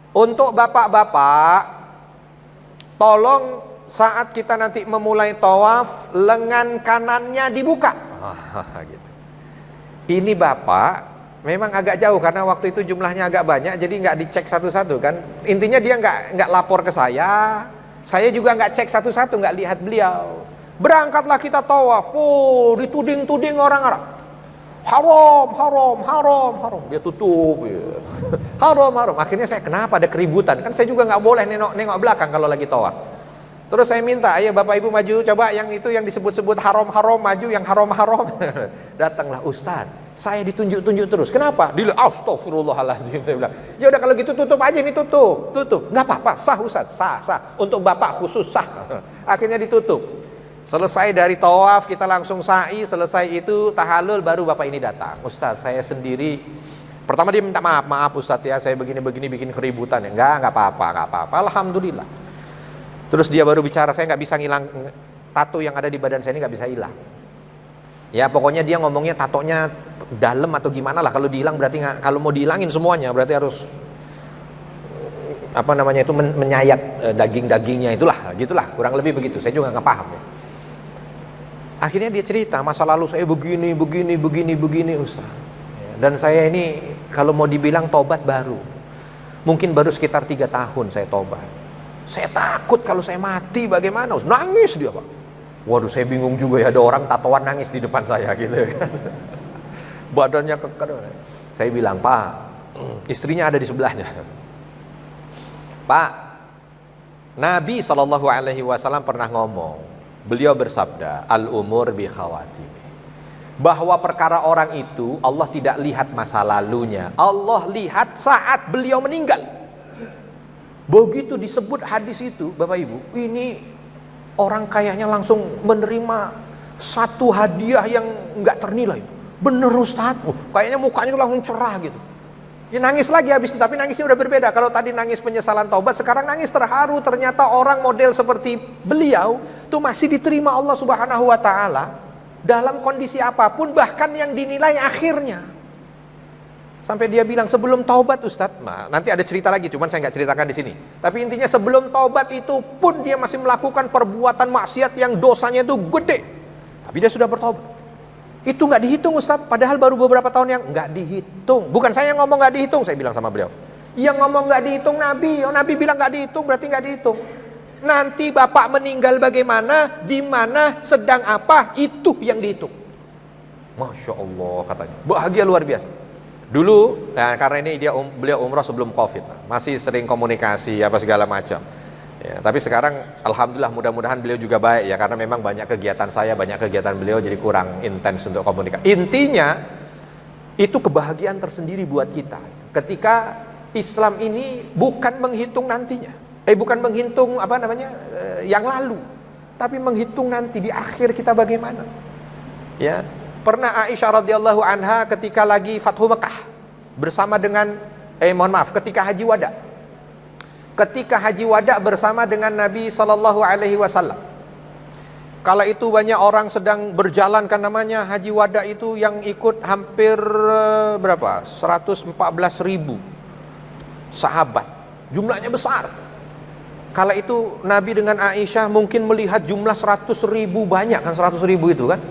untuk bapak-bapak, tolong saat kita nanti memulai tawaf, lengan kanannya dibuka. Gitu. Ini bapak Memang agak jauh karena waktu itu jumlahnya agak banyak, jadi nggak dicek satu-satu kan. Intinya dia nggak lapor ke saya juga nggak cek satu-satu, nggak lihat beliau. Berangkatlah kita tawaf, dituding-tuding orang Arab. Haram. Dia tutup. Ya. Haram. Akhirnya saya, kenapa ada keributan? Kan saya juga nggak boleh nengok belakang kalau lagi tawaf. Terus saya minta, ayo Bapak Ibu maju, coba yang itu yang disebut-sebut haram maju, yang haram. Datanglah Ustadz, saya ditunjuk-tunjuk terus. Kenapa? Astagfirullahaladzim. Dia bilang, ya udah kalau gitu tutup aja nih, tutup. Nggak apa-apa, sah Ustadz, sah. Untuk Bapak khusus sah. Akhirnya ditutup. Selesai dari tawaf kita langsung sa'i, selesai itu tahallul, baru Bapak ini datang. Ustadz, saya sendiri. Pertama dia minta maaf Ustadz ya, saya begini bikin keributan ya. Enggak apa-apa. Alhamdulillah. Terus dia baru bicara, saya nggak bisa ngilang tato yang ada di badan saya ini, nggak bisa hilang. Ya pokoknya dia ngomongnya tatonya dalam atau gimana lah. Kalau dihilang berarti nggak, kalau mau dihilangin semuanya berarti harus menyayat daging-dagingnya itulah, gitulah kurang lebih begitu. Saya juga nggak paham. Ya. Akhirnya dia cerita masa lalu saya begini Ustaz. Dan saya ini kalau mau dibilang tobat baru, mungkin baru sekitar 3 tahun saya tobat. Saya takut kalau saya mati bagaimana? Nangis dia Pak. Waduh saya bingung juga ya, ada orang tatoan nangis di depan saya gitu. Badannya keker. Saya bilang, Pak, istrinya ada di sebelahnya. Pak, Nabi SAW pernah ngomong, beliau bersabda, al-umur bi khawatimi. Bahwa perkara orang itu Allah tidak lihat masa lalunya, Allah lihat saat beliau meninggal. Begitu disebut hadis itu, Bapak Ibu, ini orang kayaknya langsung menerima satu hadiah yang nggak ternilai. Bener Ustaz, kayaknya mukanya langsung cerah gitu. Ya nangis lagi habis itu, tapi nangisnya udah berbeda. Kalau tadi nangis penyesalan taubat, sekarang nangis terharu. Ternyata orang model seperti beliau tuh masih diterima Allah Subhanahu wa Ta'ala dalam kondisi apapun, bahkan yang dinilai akhirnya. Sampai dia bilang sebelum taubat Ustadz, nah, nanti ada cerita lagi, cuman saya nggak ceritakan di sini. Tapi intinya sebelum taubat itu pun dia masih melakukan perbuatan maksiat yang dosanya itu gede. Tapi dia sudah bertaubat. Itu nggak dihitung Ustadz, padahal baru beberapa tahun yang nggak dihitung. Bukan saya yang ngomong nggak dihitung, saya bilang sama beliau. Yang ngomong nggak dihitung Nabi, Nabi bilang nggak dihitung, berarti nggak dihitung. Nanti Bapak meninggal bagaimana, di mana, sedang apa, itu yang dihitung. Masya Allah katanya, bahagia luar biasa. Dulu, nah, karena ini beliau umroh sebelum COVID, masih sering komunikasi apa segala macam. Ya, tapi sekarang, alhamdulillah, mudah-mudahan beliau juga baik ya, karena memang banyak kegiatan saya, banyak kegiatan beliau, jadi kurang intens untuk komunikasi. Intinya, itu kebahagiaan tersendiri buat kita. Ketika Islam ini bukan menghitung nantinya, bukan menghitung yang lalu, tapi menghitung nanti di akhir kita bagaimana. Ya. Pernah Aisyah radhiyallahu anha ketika lagi Fathu Mekah bersama dengan ketika Haji Wada. Ketika Haji Wada bersama dengan Nabi sallallahu alaihi wasallam. Kala itu banyak orang sedang berjalan kan namanya Haji Wada itu yang ikut hampir 114.000 sahabat. Jumlahnya besar. Kala itu Nabi dengan Aisyah mungkin melihat jumlah 100.000 banyak kan, 100.000 itu kan.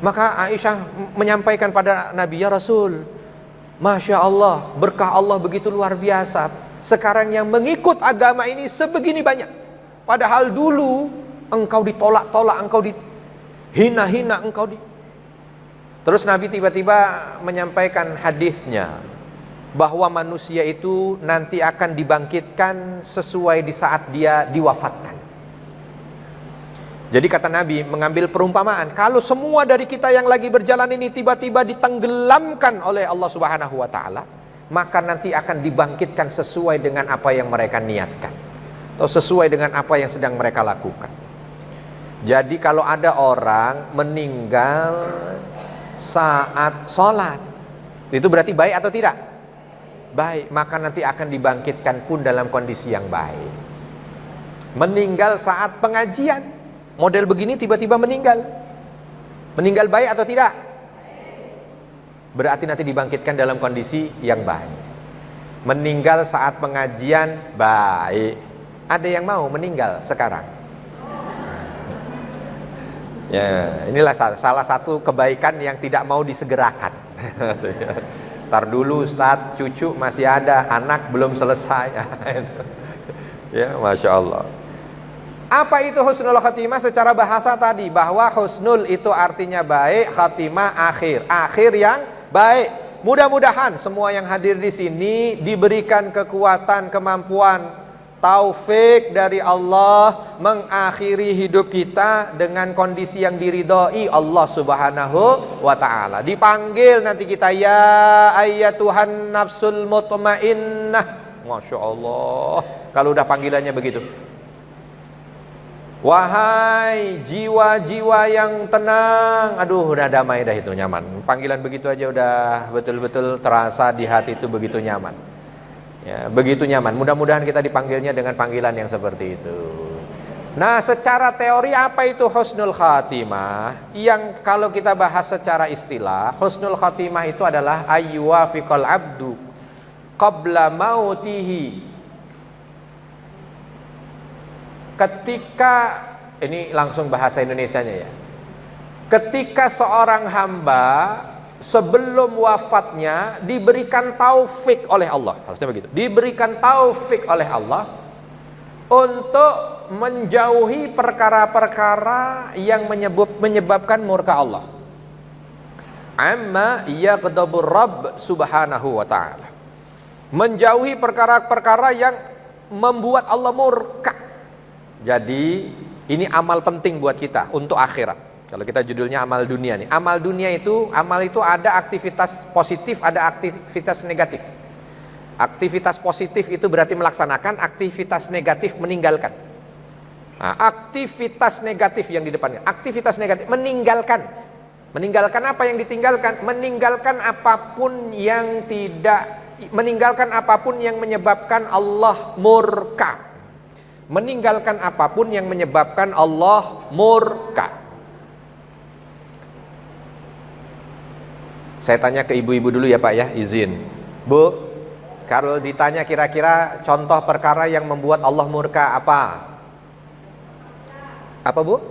Maka Aisyah menyampaikan pada Nabi, ya Rasul, Masya Allah, berkah Allah begitu luar biasa. Sekarang yang mengikut agama ini sebegini banyak. Padahal dulu engkau ditolak-tolak, engkau dihina-hina, Terus Nabi tiba-tiba menyampaikan hadisnya, bahwa manusia itu nanti akan dibangkitkan sesuai di saat dia diwafatkan. Jadi kata Nabi mengambil perumpamaan, kalau semua dari kita yang lagi berjalan ini tiba-tiba ditenggelamkan oleh Allah Subhanahu wa Ta'ala, maka nanti akan dibangkitkan sesuai dengan apa yang mereka niatkan, atau sesuai dengan apa yang sedang mereka lakukan. Jadi kalau ada orang meninggal saat sholat, itu berarti baik atau tidak? Baik, maka nanti akan dibangkitkan pun dalam kondisi yang baik. Meninggal saat pengajian, model begini tiba-tiba meninggal baik atau tidak? Berarti nanti dibangkitkan dalam kondisi yang baik. Meninggal saat pengajian baik. Ada yang mau meninggal sekarang? Ya, inilah salah satu kebaikan yang tidak mau disegerakan. Tar dulu Ustadz, cucu masih ada, anak belum selesai. Ya, Masya Allah. Apa itu husnul khatimah secara bahasa tadi? Bahwa husnul itu artinya baik, khatimah akhir. Akhir yang baik. Mudah-mudahan semua yang hadir di sini diberikan kekuatan, kemampuan, taufik dari Allah mengakhiri hidup kita dengan kondisi yang diridhoi Allah Subhanahu wa ta'ala. Dipanggil nanti kita, ya ayyatuhan nafsul mutmainnah. Masya Allah, kalau udah panggilannya begitu, wahai jiwa-jiwa yang tenang. Aduh, udah damai dah, itu nyaman. Panggilan begitu aja udah betul-betul terasa di hati itu begitu nyaman. Ya, begitu nyaman. Mudah-mudahan kita dipanggilnya dengan panggilan yang seperti itu. Nah, secara teori apa itu husnul khatimah? Yang kalau kita bahas secara istilah, husnul khatimah itu adalah ayyuwafiqal abdu qabla mautihi. Ketika, ini langsung bahasa Indonesianya ya. Ketika seorang hamba sebelum wafatnya diberikan taufik oleh Allah, harusnya begitu, diberikan taufik oleh Allah untuk menjauhi perkara-perkara yang menyebabkan murka Allah. Amma yaghdabur Rabb subhanahu wa ta'ala, menjauhi perkara-perkara yang membuat Allah murka. Jadi ini amal penting buat kita untuk akhirat. Kalau kita judulnya amal dunia nih, amal dunia itu, amal itu ada aktivitas positif, ada aktivitas negatif. Aktivitas positif itu berarti melaksanakan, aktivitas negatif meninggalkan. Nah, aktivitas negatif yang di depannya, aktivitas negatif meninggalkan. Meninggalkan apa yang ditinggalkan? Meninggalkan apapun yang tidak, meninggalkan apapun yang menyebabkan Allah murka. Meninggalkan apapun yang menyebabkan Allah murka. Saya tanya ke ibu-ibu dulu ya Pak ya, izin. Bu, kalau ditanya kira-kira contoh perkara yang membuat Allah murka apa? Apa Bu?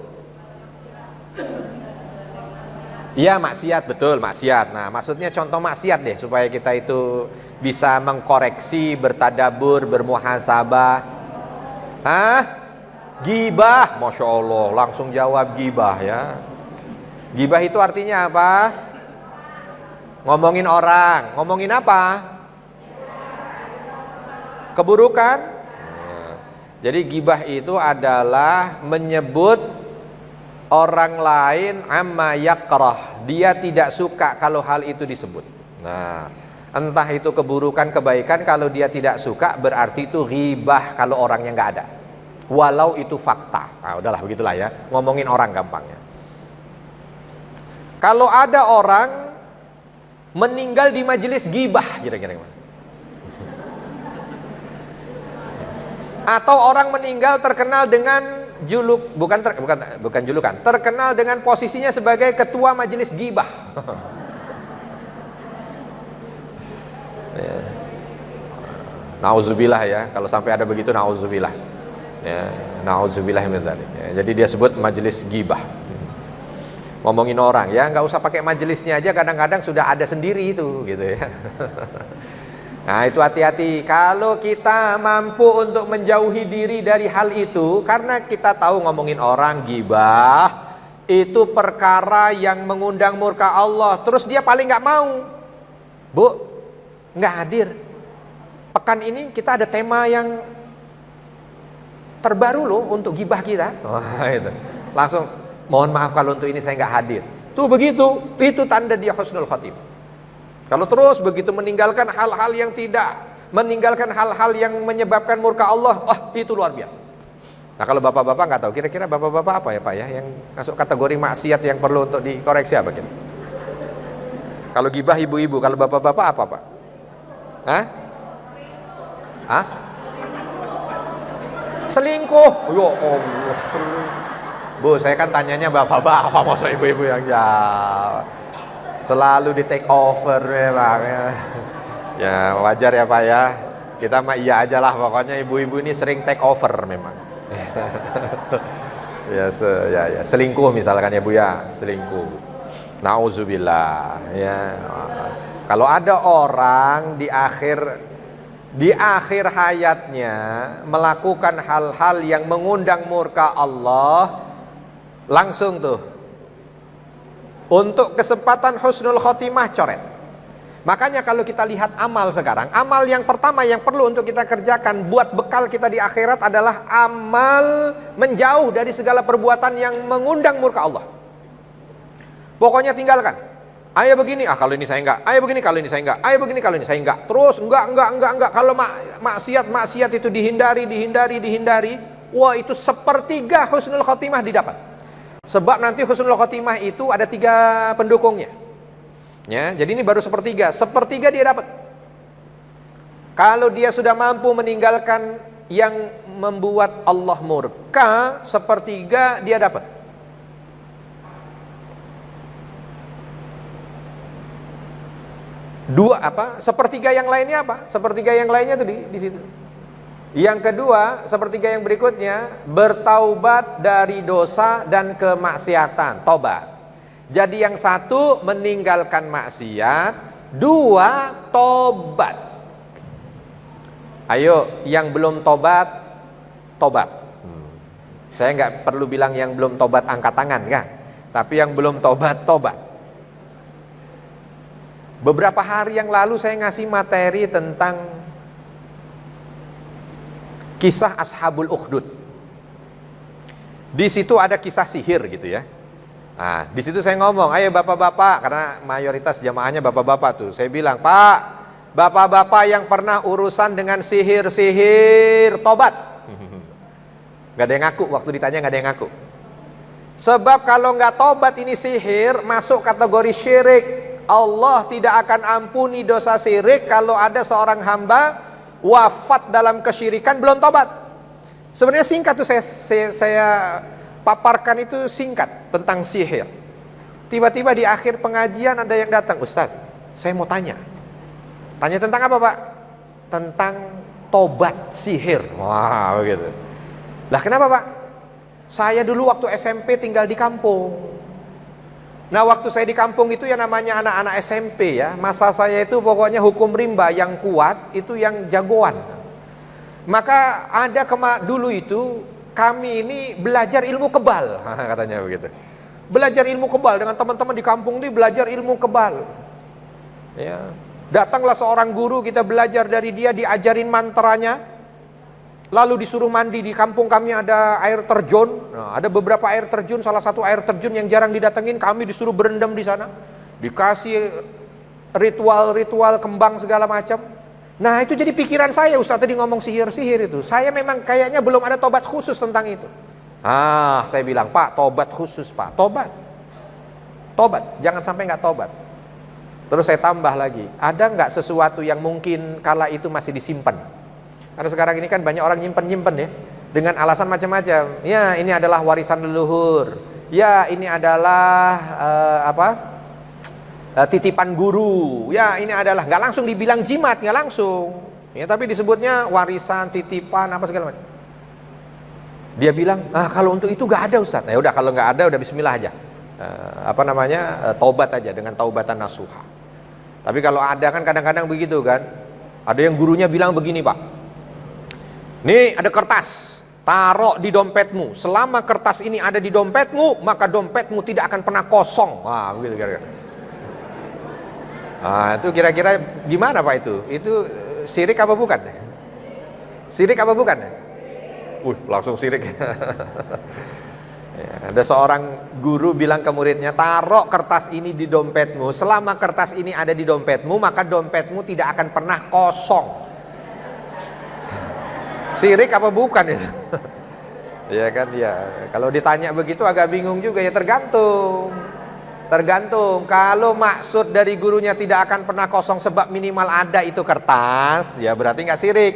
Iya, maksiat, betul, maksiat. Nah, maksudnya contoh maksiat deh, supaya kita itu bisa mengkoreksi, bertadabur, bermuhasabah. Hah? Gibah, Masya Allah, langsung jawab gibah ya. Gibah itu artinya apa? Ngomongin orang, ngomongin apa? Keburukan. Jadi gibah itu adalah menyebut orang lain amma yakrah, dia tidak suka kalau hal itu disebut. Nah, entah itu keburukan, kebaikan, kalau dia tidak suka berarti itu ghibah kalau orangnya nggak ada. Walau itu fakta. Nah, udahlah begitulah ya, ngomongin orang gampangnya. Kalau ada orang meninggal di majelis ghibah, kira-kira gimana? Atau orang meninggal terkenal dengan bukan julukan, terkenal dengan posisinya sebagai ketua majelis ghibah. Ya. Nauzubillah ya, kalau sampai ada begitu, nauzubillah. Ya, nauzubillah min dzalik. Ya, jadi dia sebut majelis ghibah. Ngomongin orang ya, nggak usah pakai majelisnya aja, kadang-kadang sudah ada sendiri itu gitu ya. Nah, itu hati-hati kalau kita mampu untuk menjauhi diri dari hal itu, karena kita tahu ngomongin orang, ghibah itu perkara yang mengundang murka Allah. Terus dia paling nggak mau, Bu, nggak hadir. Pekan ini kita ada tema yang terbaru loh untuk ghibah kita. Wah, itu langsung, mohon maaf kalau untuk ini saya nggak hadir. Tuh begitu, itu tanda dia husnul khatimah. Kalau terus begitu meninggalkan hal-hal yang menyebabkan murka Allah, itu luar biasa. Nah, kalau bapak-bapak nggak tahu, kira-kira bapak-bapak apa ya Pak ya, yang masuk kategori maksiat yang perlu untuk dikoreksi apa kira? Kalau gibah ibu-ibu, kalau bapak-bapak apa Pak? Hah? Selingkuh. Yo Allah, selingkuh. Bu, saya kan tanyanya bapak-bapak, maksud ibu-ibu yang jawab. Selalu di take over memang ya. Ya wajar ya Pak ya. Kita mah iya aja lah, pokoknya ibu-ibu ini sering take over memang. Ya, selingkuh misalkan ya Bu ya, selingkuh. Nauzubillah ya. Kalau ada orang di akhir hayatnya melakukan hal-hal yang mengundang murka Allah, langsung tuh untuk kesempatan husnul khotimah coret. Makanya kalau kita lihat amal sekarang, amal yang pertama yang perlu untuk kita kerjakan buat bekal kita di akhirat adalah amal menjauh dari segala perbuatan yang mengundang murka Allah. Pokoknya tinggalkan. Ayo begini, kalau ini saya enggak. Ayo begini, kalau ini saya enggak. Ayo begini, kalau ini saya enggak. Terus enggak. Kalau maksiat itu dihindari. Wah, itu sepertiga husnul khotimah didapat. Sebab nanti husnul khotimah itu ada 3 pendukungnya. Ya, jadi ini baru sepertiga dia dapat. Kalau dia sudah mampu meninggalkan yang membuat Allah murka, sepertiga dia dapat. Sepertiga yang lainnya apa? Sepertiga yang lainnya tuh di situ. Yang kedua, sepertiga yang berikutnya, bertaubat dari dosa dan kemaksiatan, tobat. Jadi yang satu meninggalkan maksiat, 2 tobat. Ayo, yang belum tobat. Saya nggak perlu bilang yang belum tobat angkat tangan kan? Tapi yang belum tobat. Beberapa hari yang lalu saya ngasih materi tentang kisah Ashabul Ukhdud. Di situ ada kisah sihir gitu ya. Nah, di situ saya ngomong, ayo bapak-bapak, karena mayoritas jamaahnya bapak-bapak tuh. Saya bilang, Pak, bapak-bapak yang pernah urusan dengan sihir, tobat. Gak ada yang ngaku, waktu ditanya gak ada yang ngaku. Sebab kalau gak tobat ini sihir, masuk kategori syirik. Allah tidak akan ampuni dosa syirik kalau ada seorang hamba wafat dalam kesyirikan belum tobat. Sebenarnya singkat tuh saya paparkan itu singkat tentang sihir. Tiba-tiba di akhir pengajian ada yang datang, Ustaz, saya mau tanya tentang apa Pak? Tentang tobat sihir. Wah begitu. Lah kenapa Pak? Saya dulu waktu SMP tinggal di kampung. Nah waktu saya di kampung itu ya namanya anak-anak SMP ya, masa saya itu pokoknya hukum rimba yang kuat itu yang jagoan. Maka ada dulu itu kami ini belajar ilmu kebal, katanya begitu. Belajar ilmu kebal dengan teman-teman di kampung ini, belajar ilmu kebal. Ya. Datanglah seorang guru, kita belajar dari dia, diajarin mantranya. Lalu disuruh mandi. Di kampung kami ada air terjun. Nah, ada beberapa air terjun, salah satu air terjun yang jarang didatengin, kami disuruh berendam di sana. Dikasih ritual-ritual kembang segala macam. Nah itu jadi pikiran saya, Ustaz tadi ngomong sihir-sihir itu. Saya memang kayaknya belum ada tobat khusus tentang itu. Saya bilang, Pak, tobat khusus Pak, tobat, jangan sampai nggak tobat. Terus saya tambah lagi, ada nggak sesuatu yang mungkin kala itu masih disimpan? Karena sekarang ini kan banyak orang nyimpen ya, dengan alasan macam-macam. Ya ini adalah warisan leluhur. Ya ini adalah titipan guru. Ya ini adalah, nggak langsung dibilang jimat, nggak langsung. Ya tapi disebutnya warisan, titipan, apa segala macam. Dia bilang, kalau untuk itu nggak ada Ustaz. Ya udah kalau nggak ada, udah Bismillah aja. Taubat aja dengan taubatan nasuha. Tapi kalau ada kan kadang-kadang begitu kan. Ada yang gurunya bilang begini Pak. Nih ada kertas, taruh di dompetmu. Selama kertas ini ada di dompetmu, maka dompetmu tidak akan pernah kosong. Wah begitu kira-kira. Itu kira-kira gimana Pak itu? Itu syirik apa bukan? Syirik apa bukan? Langsung syirik. Ya, ada seorang guru bilang ke muridnya, taruh kertas ini di dompetmu. Selama kertas ini ada di dompetmu, maka dompetmu tidak akan pernah kosong. Syirik apa bukan itu? Ya kan ya. Kalau ditanya begitu agak bingung juga ya, tergantung. Kalau maksud dari gurunya tidak akan pernah kosong sebab minimal ada itu kertas, ya berarti nggak syirik.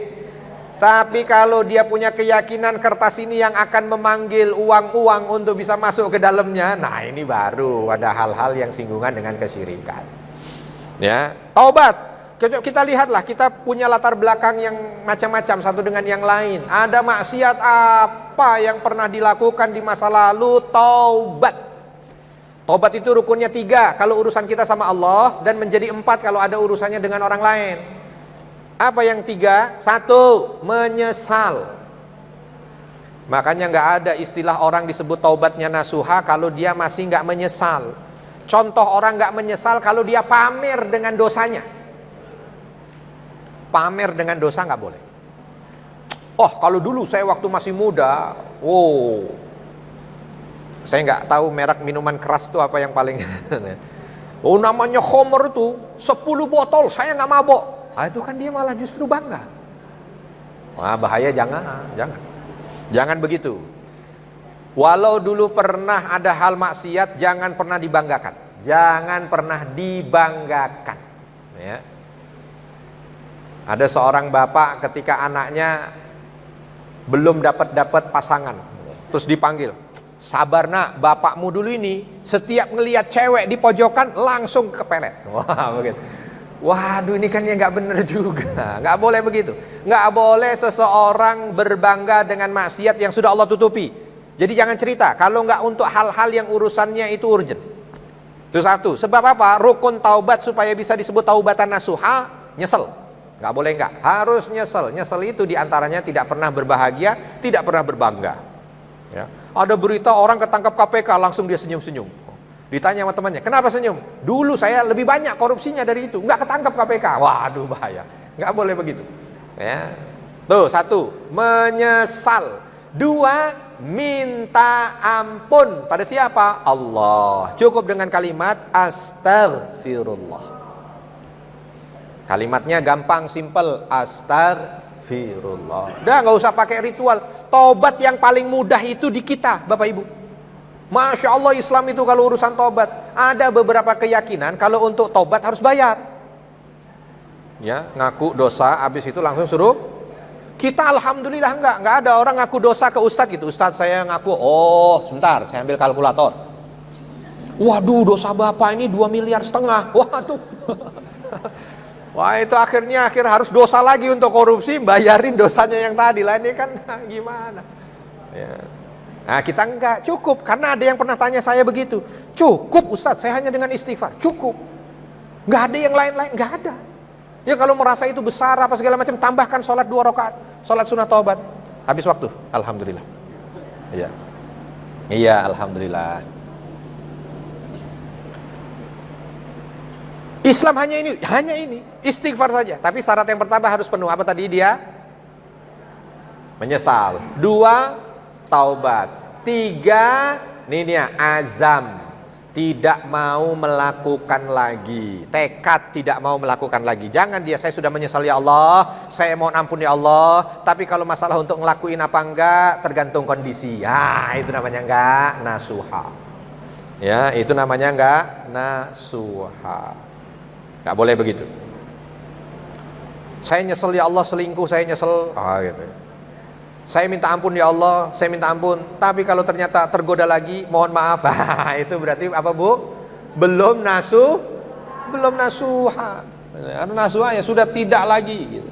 Tapi kalau dia punya keyakinan kertas ini yang akan memanggil uang-uang untuk bisa masuk ke dalamnya, nah ini baru ada hal-hal yang singgungan dengan kesyirikan. Ya, taubat. Kita lihatlah, kita punya latar belakang yang macam-macam satu dengan yang lain. Ada maksiat apa yang pernah dilakukan di masa lalu, taubat. Taubat itu rukunnya 3 kalau urusan kita sama Allah, dan menjadi 4 kalau ada urusannya dengan orang lain. Apa yang 3? 1, menyesal. Makanya nggak ada istilah orang disebut taubatnya nasuha kalau dia masih nggak menyesal. Contoh orang nggak menyesal kalau dia pamer dengan dosanya. Pamer dengan dosa nggak boleh. Oh, kalau dulu saya waktu masih muda, saya nggak tahu merek minuman keras itu apa yang paling. Oh, namanya Homer tuh 10 botol saya nggak mabok. Ah, itu kan dia malah justru bangga. Wah, bahaya, jangan begitu. Walau dulu pernah ada hal maksiat, jangan pernah dibanggakan. Ya. Ada seorang bapak ketika anaknya belum dapat pasangan, terus dipanggil, sabar nak, bapakmu dulu ini setiap ngelihat cewek di pojokan langsung kepelet. Wah, begitu. Waduh, ini kan ya nggak bener juga. Nggak boleh begitu. Nggak boleh seseorang berbangga dengan maksiat yang sudah Allah tutupi. Jadi jangan cerita kalau nggak untuk hal-hal yang urusannya itu urgent. Itu 1. Sebab apa? Rukun taubat supaya bisa disebut taubatan nasuha, nyesel. Nggak boleh nggak. Harus nyesel. Nyesel itu diantaranya tidak pernah berbahagia, tidak pernah berbangga. Ya. Ada berita orang ketangkap KPK, langsung dia senyum-senyum. Ditanya sama temannya, kenapa senyum? Dulu saya lebih banyak korupsinya dari itu, nggak ketangkap KPK. Waduh, bahaya. Nggak boleh begitu. Ya. Tuh, 1, menyesal. 2, minta ampun. Pada siapa? Allah. Cukup dengan kalimat astaghfirullah. Kalimatnya gampang, simple. Astaghfirullah. Udah, nggak usah pakai ritual. Taubat yang paling mudah itu di kita, Bapak Ibu. Masya Allah, Islam itu kalau urusan tobat, ada beberapa keyakinan kalau untuk tobat harus bayar. Ya, ngaku dosa, habis itu langsung suruh. Kita alhamdulillah enggak ada orang ngaku dosa ke ustadz gitu. Ustadz, saya ngaku, sebentar, saya ambil kalkulator. Waduh, dosa bapak ini 2,5 miliar. Waduh. Wah, itu akhir harus dosa lagi untuk korupsi, bayarin dosanya yang tadi lah. Ini kan gimana? Ya. Nah, kita enggak cukup, karena ada yang pernah tanya saya begitu. Cukup Ustadz, saya hanya dengan istighfar, cukup. Enggak ada yang lain-lain, enggak ada. Ya kalau merasa itu besar apa segala macam, tambahkan sholat 2 rakaat, sholat sunat taubat. Habis waktu, alhamdulillah. Iya, alhamdulillah. Islam hanya ini, istighfar saja. Tapi syarat yang pertama harus penuh. Apa tadi dia? Menyesal. 2, taubat. 3, ini dia, azam, tidak mau melakukan lagi. Tekad tidak mau melakukan lagi. Jangan dia, saya sudah menyesal ya Allah, saya mohon ampun ya Allah, tapi kalau masalah untuk ngelakuin apa enggak tergantung kondisi. Ya, itu namanya enggak nasuha. Ya, itu namanya enggak nasuha. Enggak boleh begitu. Saya nyesel ya Allah selingkuh, saya nyesel. Gitu. Saya minta ampun ya Allah, saya minta ampun. Tapi kalau ternyata tergoda lagi, mohon maaf. Itu berarti apa, Bu? Belum nasuha. Nasuha ya sudah tidak lagi gitu.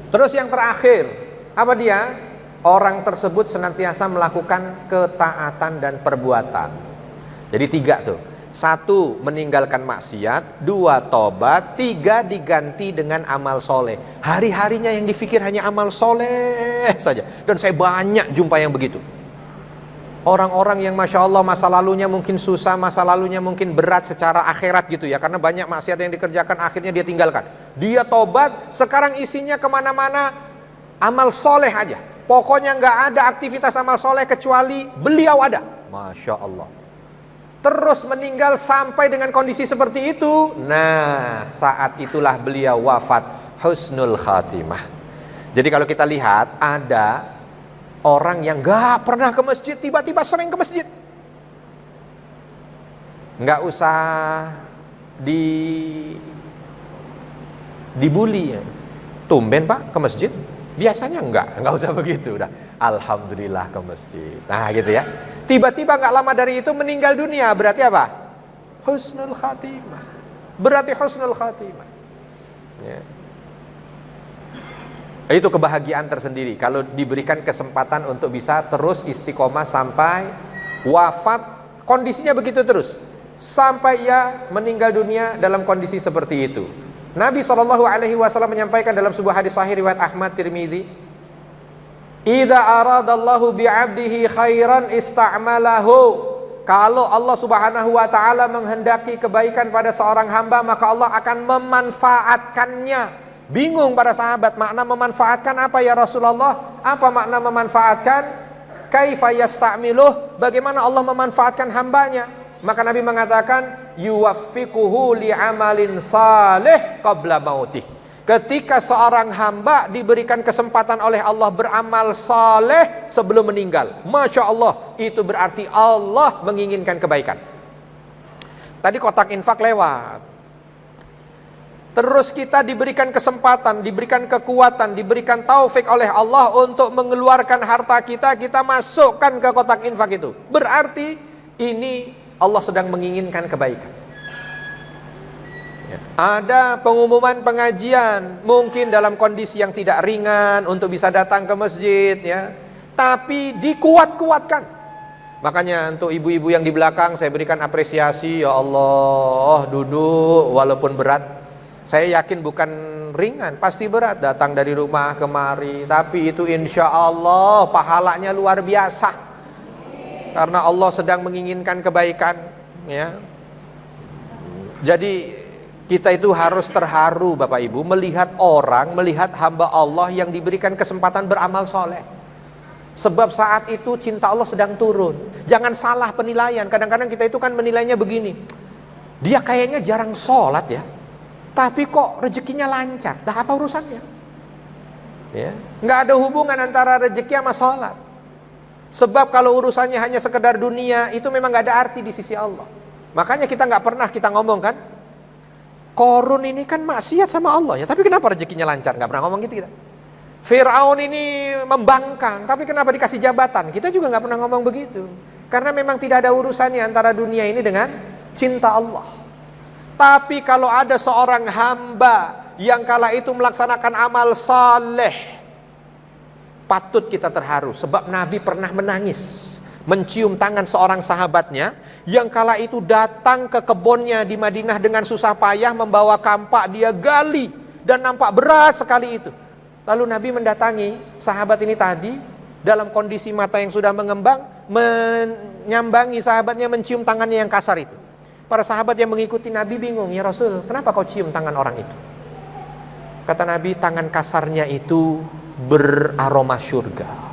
Terus yang terakhir, apa dia? Orang tersebut senantiasa melakukan ketaatan dan perbuatan. Jadi 3 tuh. 1, meninggalkan maksiat. 2, tobat. 3, diganti dengan amal soleh. Hari-harinya yang dipikir hanya amal soleh saja. Dan saya banyak jumpa yang begitu. Orang-orang yang Masya Allah masa lalunya mungkin susah, masa lalunya mungkin berat secara akhirat gitu ya. Karena banyak maksiat yang dikerjakan, akhirnya dia tinggalkan. Dia tobat, sekarang isinya kemana-mana amal soleh aja. Pokoknya nggak ada aktivitas amal soleh kecuali beliau ada. Masya Allah. Terus meninggal sampai dengan kondisi seperti itu. Nah, saat itulah beliau wafat husnul khatimah. Jadi kalau kita lihat, ada orang yang gak pernah ke masjid, tiba-tiba sering ke masjid. Gak usah dibully ya. Tumben Pak ke masjid? Biasanya enggak usah begitu udah. Alhamdulillah ke masjid. Nah gitu ya. Tiba-tiba gak lama dari itu meninggal dunia, berarti apa? Husnul khatimah. Berarti husnul khatimah. Ya. Itu kebahagiaan tersendiri kalau diberikan kesempatan untuk bisa terus istiqomah sampai wafat, kondisinya begitu terus sampai ia meninggal dunia dalam kondisi seperti itu. Nabi SAW menyampaikan dalam sebuah hadis sahih riwayat Ahmad Tirmidzi, "Idza aradallahu bi'abdihi khairan ista'malahu." Kalau Allah Subhanahu wa taala menghendaki kebaikan pada seorang hamba, maka Allah akan memanfaatkannya. Bingung para sahabat, makna memanfaatkan apa ya Rasulullah? Apa makna memanfaatkan? Kaifa yasta'miluh? Bagaimana Allah memanfaatkan hambanya? Maka Nabi mengatakan, yuwaffiquhu li'amalin salih qabla mautih. Ketika seorang hamba diberikan kesempatan oleh Allah beramal saleh sebelum meninggal, Masya Allah, itu berarti Allah menginginkan kebaikan. Tadi kotak infak lewat. Terus kita diberikan kesempatan, diberikan kekuatan, diberikan taufik oleh Allah untuk mengeluarkan harta kita, kita masukkan ke kotak infak itu. Berarti ini Allah sedang menginginkan kebaikan. Ada pengumuman pengajian, mungkin dalam kondisi yang tidak ringan untuk bisa datang ke masjid, ya, tapi dikuat-kuatkan. Makanya untuk ibu-ibu yang di belakang saya berikan apresiasi, ya Allah, duduk walaupun berat. Saya yakin bukan ringan, pasti berat datang dari rumah kemari, tapi itu insya Allah pahalanya luar biasa, karena Allah sedang menginginkan kebaikan, ya. Jadi kita itu harus terharu Bapak Ibu melihat orang, melihat hamba Allah yang diberikan kesempatan beramal soleh. Sebab saat itu cinta Allah sedang turun. Jangan salah penilaian. Kadang-kadang kita itu kan menilainya begini, dia kayaknya jarang sholat ya, tapi kok rezekinya lancar. Dah apa urusannya? Ya, nggak ada hubungan antara rezeki sama sholat. Sebab kalau urusannya hanya sekedar dunia, itu memang nggak ada arti di sisi Allah. Makanya kita nggak pernah kita ngomong kan, Korun ini kan maksiat sama Allah ya, tapi kenapa rezekinya lancar? Nggak pernah ngomong gitu kita. Fir'aun ini membangkang, tapi kenapa dikasih jabatan? Kita juga nggak pernah ngomong begitu. Karena memang tidak ada urusannya antara dunia ini dengan cinta Allah. Tapi kalau ada seorang hamba yang kala itu melaksanakan amal saleh, patut kita terharu. Sebab Nabi pernah menangis mencium tangan seorang sahabatnya yang kala itu datang ke kebunnya di Madinah dengan susah payah membawa kampak, dia gali dan nampak berat sekali itu. Lalu Nabi mendatangi sahabat ini tadi dalam kondisi mata yang sudah mengembang, menyambangi sahabatnya, mencium tangannya yang kasar itu. Para sahabat yang mengikuti Nabi bingung, ya Rasul, kenapa kau cium tangan orang itu? Kata Nabi, tangan kasarnya itu beraroma surga.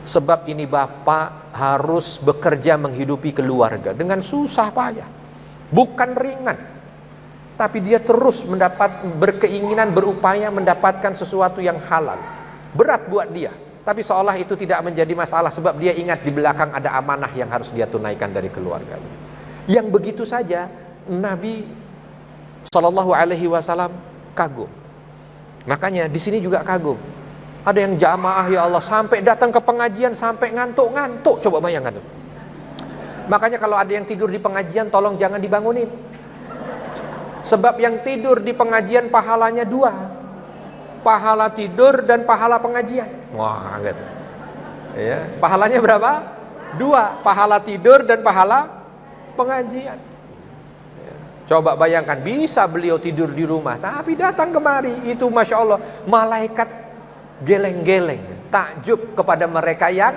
Sebab ini bapak harus bekerja menghidupi keluarga dengan susah payah, bukan ringan, tapi dia terus berkeinginan, berupaya mendapatkan sesuatu yang halal. Berat buat dia, tapi seolah itu tidak menjadi masalah, sebab dia ingat di belakang ada amanah yang harus dia tunaikan dari keluarganya. Yang begitu saja Nabi SAW kagum. Makanya di sini juga kagum. Ada yang jamaah ya Allah sampai datang ke pengajian sampai ngantuk-ngantuk, coba bayangkan tuh. Makanya kalau ada yang tidur di pengajian tolong jangan dibangunin. Sebab yang tidur di pengajian pahalanya 2. Pahala tidur dan pahala pengajian. Wah, gitu. Ya, pahalanya berapa? 2, pahala tidur dan pahala pengajian. Ya, coba bayangkan, bisa beliau tidur di rumah tapi datang kemari, itu Masya Allah, malaikat geleng-geleng, takjub kepada mereka yang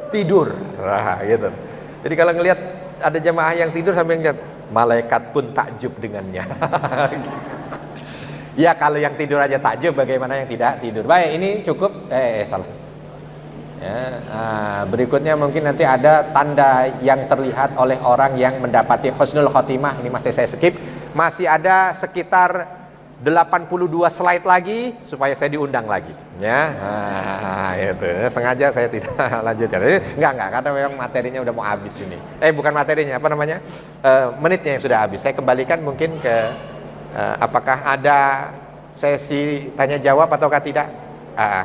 tidur. Nah, gitu. Jadi kalau ngelihat ada jamaah yang tidur sambil ngeliat, malaikat pun takjub dengannya. Ya kalau yang tidur aja takjub, bagaimana yang tidak tidur? Baik, ini cukup. Salah. Ya, berikutnya mungkin nanti ada tanda yang terlihat oleh orang yang mendapati husnul khotimah. Ini masih saya skip. Masih ada sekitar 82 slide lagi supaya saya diundang lagi, ya. Itu sengaja saya tidak lanjutkan. Enggak, karena memang materinya udah mau habis ini. Bukan materinya, apa namanya? Menitnya yang sudah habis. Saya kembalikan mungkin ke apakah ada sesi tanya jawab ataukah tidak?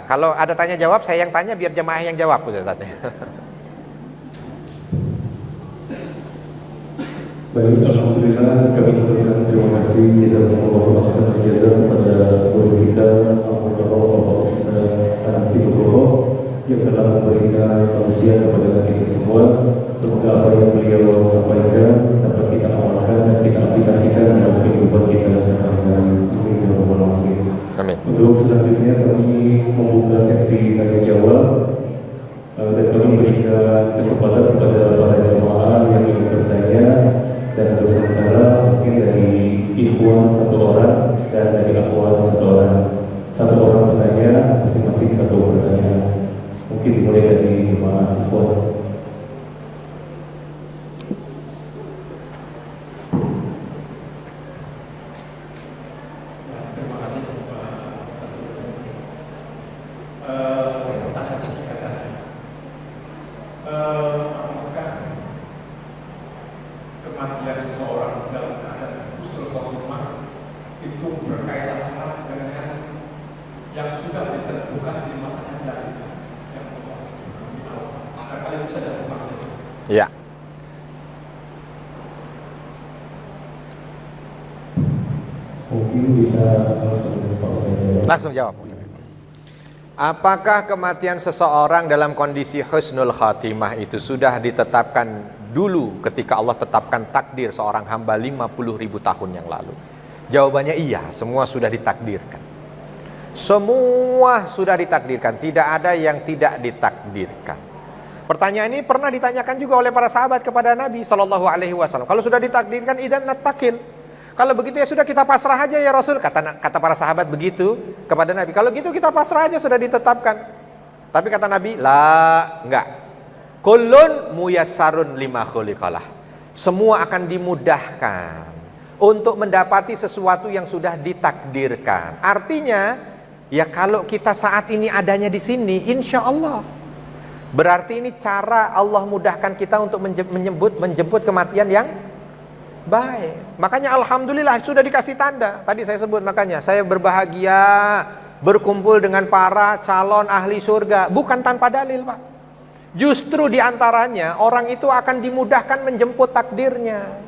Kalau ada tanya jawab, saya yang tanya biar jemaah yang jawab, Ustaz. Baik, alhamdulillah kami ucapkan terima kasih jazakumullah khairan jazaa kepada guru kita Bapak Ustaz Ananti Nugroho yang telah memberikan tausiah kepada kita semua semoga apa yang beliau sampaikan dapat kita amalkan dan kita aplikasikan dalam kehidupan kita sehari-hari. Amin ya rabbal alamin. Amin. Untuk selanjutnya kami membuka sesi tanya jawab dan kami berikan kesempatan kepada para jemaah yang ingin bertanya, dan untuk sementara mungkin dari ikhwan 1 orang dan dari akhwat 1 orang. 1 orang bertanya, masing-masing 1 pertanyaan. Mungkin dimulai dari jemaah ikhwan. Kematian seseorang dalam keadaan husnul khotimah itu berkaitan erat dengan yang sudah ditentukan di masa ajal yang Allah. Kali itu saja terima kasih. Ya. Mungkin bisa langsung Pak Ustaz jawab. Langsung jawab. Apakah kematian seseorang dalam kondisi husnul khatimah itu sudah ditetapkan dulu ketika Allah tetapkan takdir seorang hamba 50.000 tahun yang lalu? Jawabannya iya, semua sudah ditakdirkan. Semua sudah ditakdirkan, tidak ada yang tidak ditakdirkan. Pertanyaan ini pernah ditanyakan juga oleh para sahabat kepada Nabi SAW. Kalau sudah ditakdirkan, idan natakil. Kalau begitu ya sudah kita pasrah aja ya Rasul, kata para sahabat begitu kepada Nabi. Kalau gitu kita pasrah aja, sudah ditetapkan. Tapi kata Nabi, enggak. Kullun muyassarun lima khuliqalah. Semua akan dimudahkan untuk mendapati sesuatu yang sudah ditakdirkan. Artinya, ya kalau kita saat ini adanya di sini, insya Allah. Berarti ini cara Allah mudahkan kita untuk menjemput kematian yang baik. Makanya alhamdulillah sudah dikasih tanda. Tadi saya sebut, makanya saya berbahagia berkumpul dengan para calon ahli surga. Bukan tanpa dalil, Pak. Justru diantaranya orang itu akan dimudahkan menjemput takdirnya.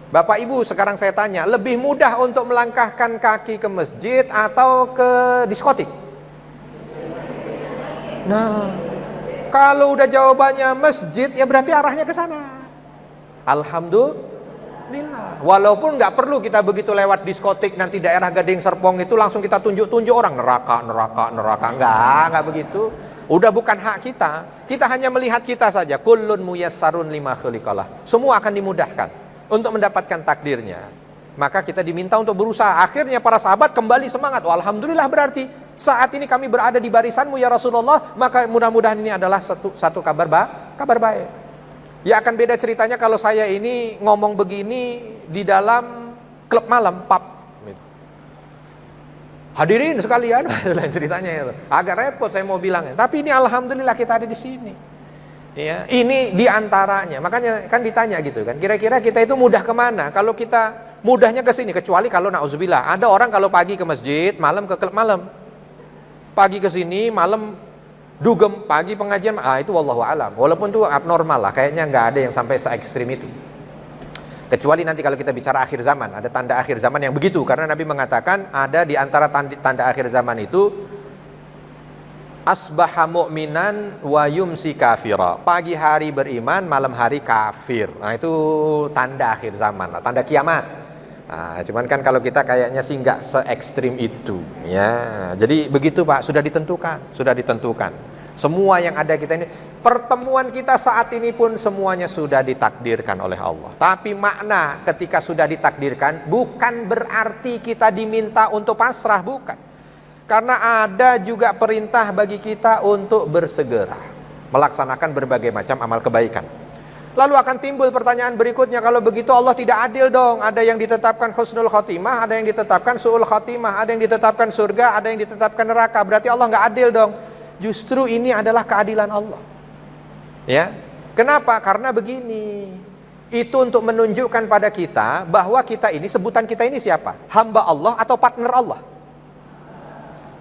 Bapak Ibu, sekarang saya tanya, lebih mudah untuk melangkahkan kaki ke masjid atau ke diskotik? Nah, kalau udah jawabannya masjid, ya berarti arahnya ke sana. Alhamdulillah. Walaupun nggak perlu kita begitu lewat diskotik, nanti daerah Gading Serpong itu langsung kita tunjuk-tunjuk orang neraka. Nggak begitu. Udah bukan hak kita. Kita hanya melihat kita saja. Kullun muyassarun lima khuliqalah. Semua akan dimudahkan untuk mendapatkan takdirnya. Maka kita diminta untuk berusaha. Akhirnya para sahabat kembali semangat. Alhamdulillah, berarti saat ini kami berada di barisanmu ya Rasulullah. Maka mudah-mudahan ini adalah satu kabar baik. Ya akan beda ceritanya kalau saya ini ngomong begini di dalam klub malam, pub. Hadirin sekalian, lain ceritanya itu. Agak repot saya mau bilangnya. Tapi ini alhamdulillah kita ada di sini. Ya, ini diantaranya. Makanya kan ditanya gitu kan. Kira-kira kita itu mudah kemana? Kalau kita mudahnya ke sini, kecuali kalau nauzubillah. Ada orang kalau pagi ke masjid, malam ke klub malam. Pagi ke sini, malam dugem, pagi pengajian, itu wallahu alam. Walaupun itu abnormal lah, kayaknya nggak ada yang sampai se-ekstrim itu. Kecuali nanti kalau kita bicara akhir zaman, ada tanda akhir zaman yang begitu. Karena Nabi mengatakan ada di antara tanda akhir zaman itu asbaha mu'minan wa yumsi kafira. Pagi hari beriman, malam hari kafir. Nah itu tanda akhir zaman, tanda kiamat. Nah, cuman kan kalau kita kayaknya sih nggak se-ekstrim itu, ya. Jadi begitu Pak, sudah ditentukan. Semua yang ada kita ini, pertemuan kita saat ini pun semuanya sudah ditakdirkan oleh Allah. Tapi makna ketika sudah ditakdirkan bukan berarti kita diminta untuk pasrah, bukan. Karena ada juga perintah bagi kita untuk bersegera melaksanakan berbagai macam amal kebaikan. Lalu akan timbul pertanyaan berikutnya, kalau begitu Allah tidak adil dong. Ada yang ditetapkan husnul khotimah, ada yang ditetapkan su'ul khotimah, ada yang ditetapkan surga, ada yang ditetapkan neraka. Berarti Allah nggak adil dong. Justru ini adalah keadilan Allah. Ya, kenapa? Karena begini. Itu untuk menunjukkan pada kita bahwa kita ini, sebutan kita ini siapa? Hamba Allah atau partner Allah?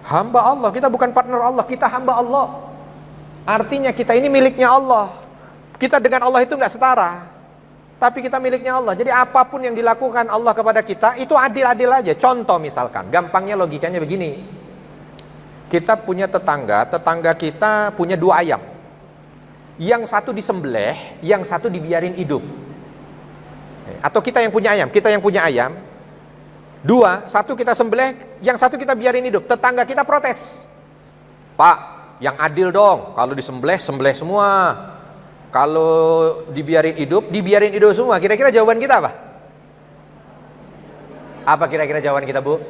Hamba Allah. Kita bukan partner Allah, kita hamba Allah. Artinya kita ini miliknya Allah. Kita dengan Allah itu nggak setara, tapi kita miliknya Allah. Jadi apapun yang dilakukan Allah kepada kita itu adil-adil aja. Contoh misalkan, gampangnya logikanya begini. Kita punya tetangga kita punya 2 ayam. yang satu disembelih, yang satu dibiarin hidup. Atau kita yang punya ayam, dua, satu kita sembelih, yang satu kita biarin hidup. Tetangga kita protes, Pak, yang adil dong, kalau disembelih, sembelih semua, kalau dibiarin hidup semua. Kira-kira jawaban kita apa? Apa kira-kira jawaban kita, Bu?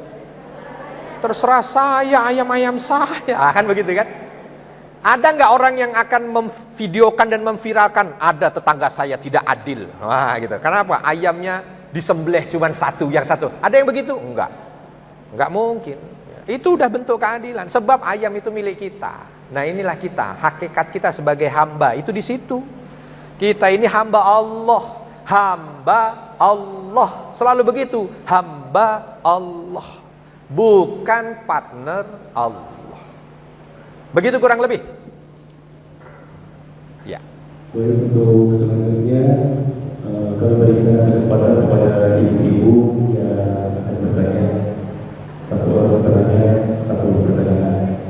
Terserah saya, ayam-ayam saya, kan begitu kan? Ada nggak orang yang akan memvideokan dan memviralkan, ada tetangga saya tidak adil? Wah gitu. Kenapa? Ayamnya disembelih cuma satu, yang satu. Ada yang begitu? Enggak mungkin. Itu udah bentuk keadilan. Sebab ayam itu milik kita. Nah inilah kita, hakikat kita sebagai hamba itu di situ. Kita ini hamba Allah, selalu begitu, hamba Allah, bukan partner Allah. Begitu kurang lebih. Ya. Baik, untuk selanjutnya kami berikan kesempatan kepada ibu-ibu yang akan bertanya. Satu orang bertanya, satu pertanyaan.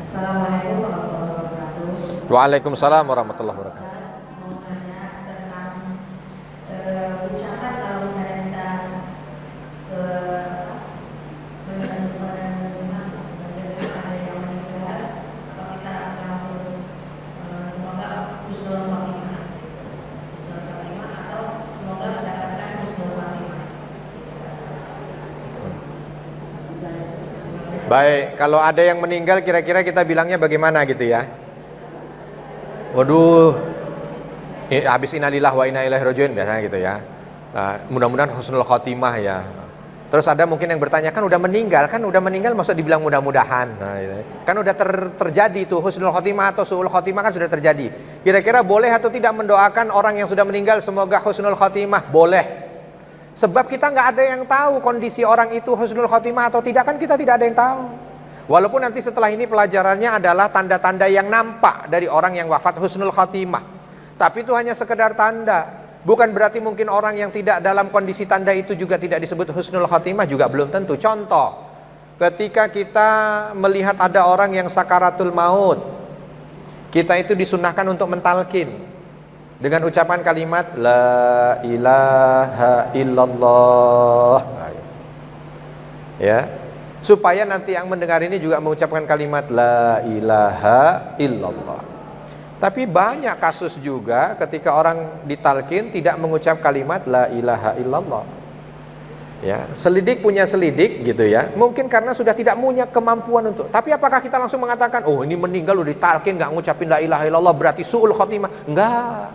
Assalamualaikum warahmatullahi wabarakatuh. Waalaikumsalam warahmatullahi wabarakatuh. Mau nanya tentang ucapan kalau misalnya kita mendengar ada yang meninggal, apa kita langsung semoga husnul khotimah atau semoga mendapatkan husnul khotimah. Baik, kalau ada yang meninggal kira-kira kita bilangnya bagaimana gitu ya? Waduh, habis innalillah wa inna ilaihi rajiun biasanya gitu ya. Mudah-mudahan husnul khotimah ya. Terus ada mungkin yang bertanya, kan udah meninggal maksud dibilang mudah-mudahan. Nah, gitu. Kan udah terjadi tuh husnul khotimah atau su'ul khotimah kan sudah terjadi. Kira-kira boleh atau tidak mendoakan orang yang sudah meninggal semoga husnul khotimah? Boleh. Sebab kita nggak ada yang tahu kondisi orang itu husnul khotimah atau tidak, kan kita tidak ada yang tahu. Walaupun nanti setelah ini pelajarannya adalah tanda-tanda yang nampak dari orang yang wafat husnul khotimah. Tapi itu hanya sekedar tanda. Bukan berarti mungkin orang yang tidak dalam kondisi tanda itu juga tidak disebut husnul khotimah, juga belum tentu. Contoh, ketika kita melihat ada orang yang sakaratul maut, kita itu disunahkan untuk mentalkin dengan ucapan kalimat la ilaha illallah, ya, supaya nanti yang mendengar ini juga mengucapkan kalimat la ilaha illallah. Tapi banyak kasus juga ketika orang ditalkin tidak mengucap kalimat la ilaha illallah. Ya, selidik punya selidik gitu ya. Mungkin karena sudah tidak punya kemampuan untuk. Tapi apakah kita langsung mengatakan, oh ini meninggal udah ditalkin nggak ngucapin la ilaha illallah berarti su'ul khotimah? Enggak.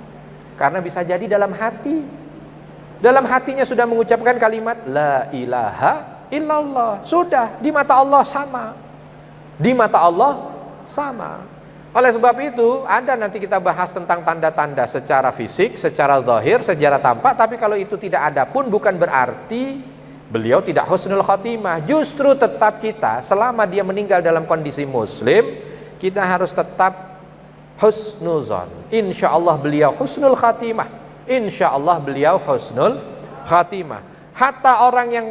Karena bisa jadi dalam hatinya sudah mengucapkan kalimat la ilaha illallah. Sudah, di mata Allah sama. Oleh sebab itu, ada nanti kita bahas tentang tanda-tanda secara fisik, secara zahir, secara tampak. Tapi kalau itu tidak ada pun bukan berarti beliau tidak husnul khotimah. Justru tetap kita, selama dia meninggal dalam kondisi muslim, kita harus tetap husnuzon. Insya Allah beliau husnul khatimah. Insya Allah beliau husnul khatimah. Hatta orang yang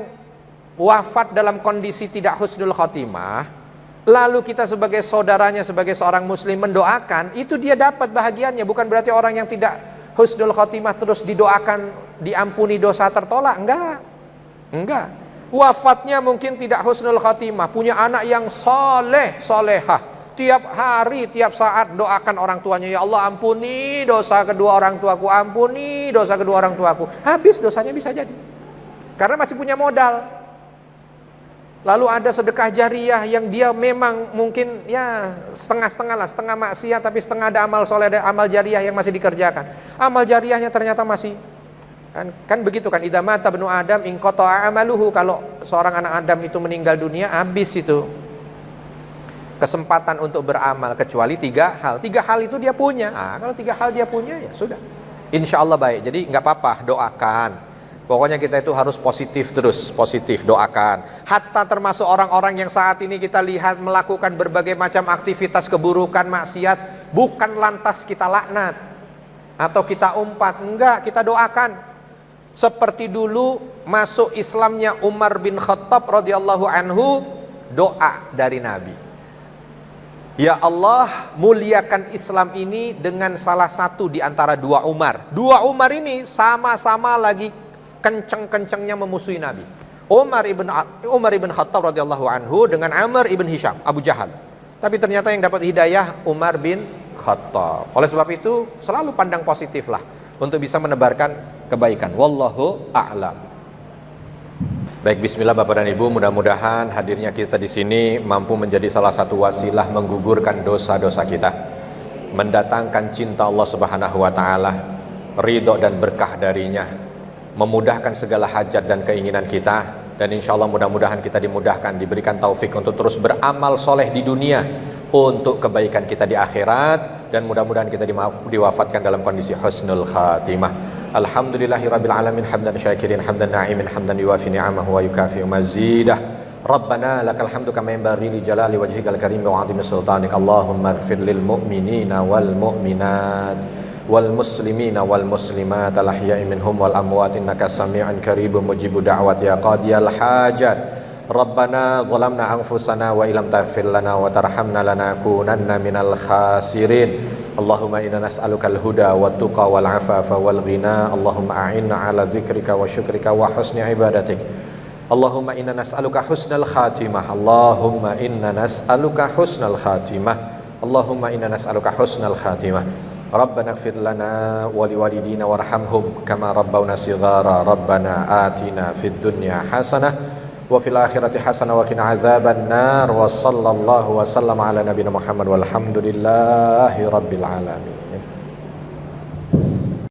wafat dalam kondisi tidak husnul khatimah, lalu kita sebagai saudaranya, sebagai seorang muslim mendoakan, itu dia dapat bahagiannya. Bukan berarti orang yang tidak husnul khatimah terus didoakan diampuni dosa tertolak. Enggak. Wafatnya mungkin tidak husnul khatimah, punya anak yang solehah. Tiap hari, tiap saat doakan orang tuanya, ya Allah ampuni dosa kedua orang tuaku, ampuni dosa kedua orang tuaku. Habis dosanya bisa jadi, karena masih punya modal. Lalu ada sedekah jariah yang dia memang mungkin ya setengah-setengah lah, setengah maksiat tapi setengah ada amal soleh, ada amal jariah yang masih dikerjakan. Amal jariahnya ternyata masih kan begitu kan, idza mata ibnu adam in qata'a amaluhu. Kalau seorang anak Adam itu meninggal dunia, habis itu kesempatan untuk beramal, kecuali 3 hal. 3 hal itu dia punya. Kalau 3 hal dia punya, ya sudah, insya Allah baik. Jadi nggak apa-apa, doakan. Pokoknya kita itu harus positif terus, positif, doakan. Hatta termasuk orang-orang yang saat ini kita lihat melakukan berbagai macam aktivitas keburukan, maksiat, bukan lantas kita laknat atau kita umpat, enggak, kita doakan. Seperti dulu masuk Islamnya Umar bin Khattab radhiyallahu anhu, doa dari Nabi. Ya Allah, muliakan Islam ini dengan salah satu di antara dua Umar. Dua Umar ini sama-sama lagi kenceng-kencengnya memusuhi Nabi. Umar ibn Khattab radhiyallahu anhu dengan Amr ibn Hisham, Abu Jahal. Tapi ternyata yang dapat hidayah Umar bin Khattab. Oleh sebab itu selalu pandang positif lah untuk bisa menebarkan kebaikan. Wallahu a'lam. Baik, bismillah Bapak dan Ibu, mudah-mudahan hadirnya kita di sini mampu menjadi salah satu wasilah menggugurkan dosa-dosa kita, mendatangkan cinta Allah Subhanahu wa taala, ridho dan berkah darinya, memudahkan segala hajat dan keinginan kita, dan insya Allah mudah-mudahan kita dimudahkan, diberikan taufik untuk terus beramal soleh di dunia untuk kebaikan kita di akhirat, dan mudah-mudahan kita diwafatkan dalam kondisi husnul khatimah. Alhamdulillahirabbil alamin, hamdan syakirin, hamdan na'imin, hamdan yuwafi ni'amahu wa yukafi mazidah. Rabbana lakal hamdu kama yanbaghi li jalali wajhikal karim wa 'azimi sultanik. Allahumma ighfir lil mu'minina wal mu'minat wal muslimina wal muslimat al ahya'i minhum wal amwat innaka sami'un qaribun mujibud da'wat ya qadiyal hajat. Rabbana zalamna anfusana wa illam taghfir lana wa tarhamna lanakunanna minal khasirin. Allahumma inna nas'alukal huda wat tuqa wal afafa wal ghina. Allahumma a'inna ala dzikrika wa syukrika wa husni ibadatik. Allahumma inna nas'aluka husnal khatimah. Allahumma inna nas'aluka husnal khatimah. Allahumma inna nas'aluka husnal khatimah. Rabbana ighfir lana wa liwalidina warhamhum kama rabbawna shighara. Rabbana atina fid dunya hasanah wa fil akhirati hasanah wa qina adzaban nar. Wa sallallahu wa sallama ala nabiyina Muhammad walhamdulillahi rabbil alamin.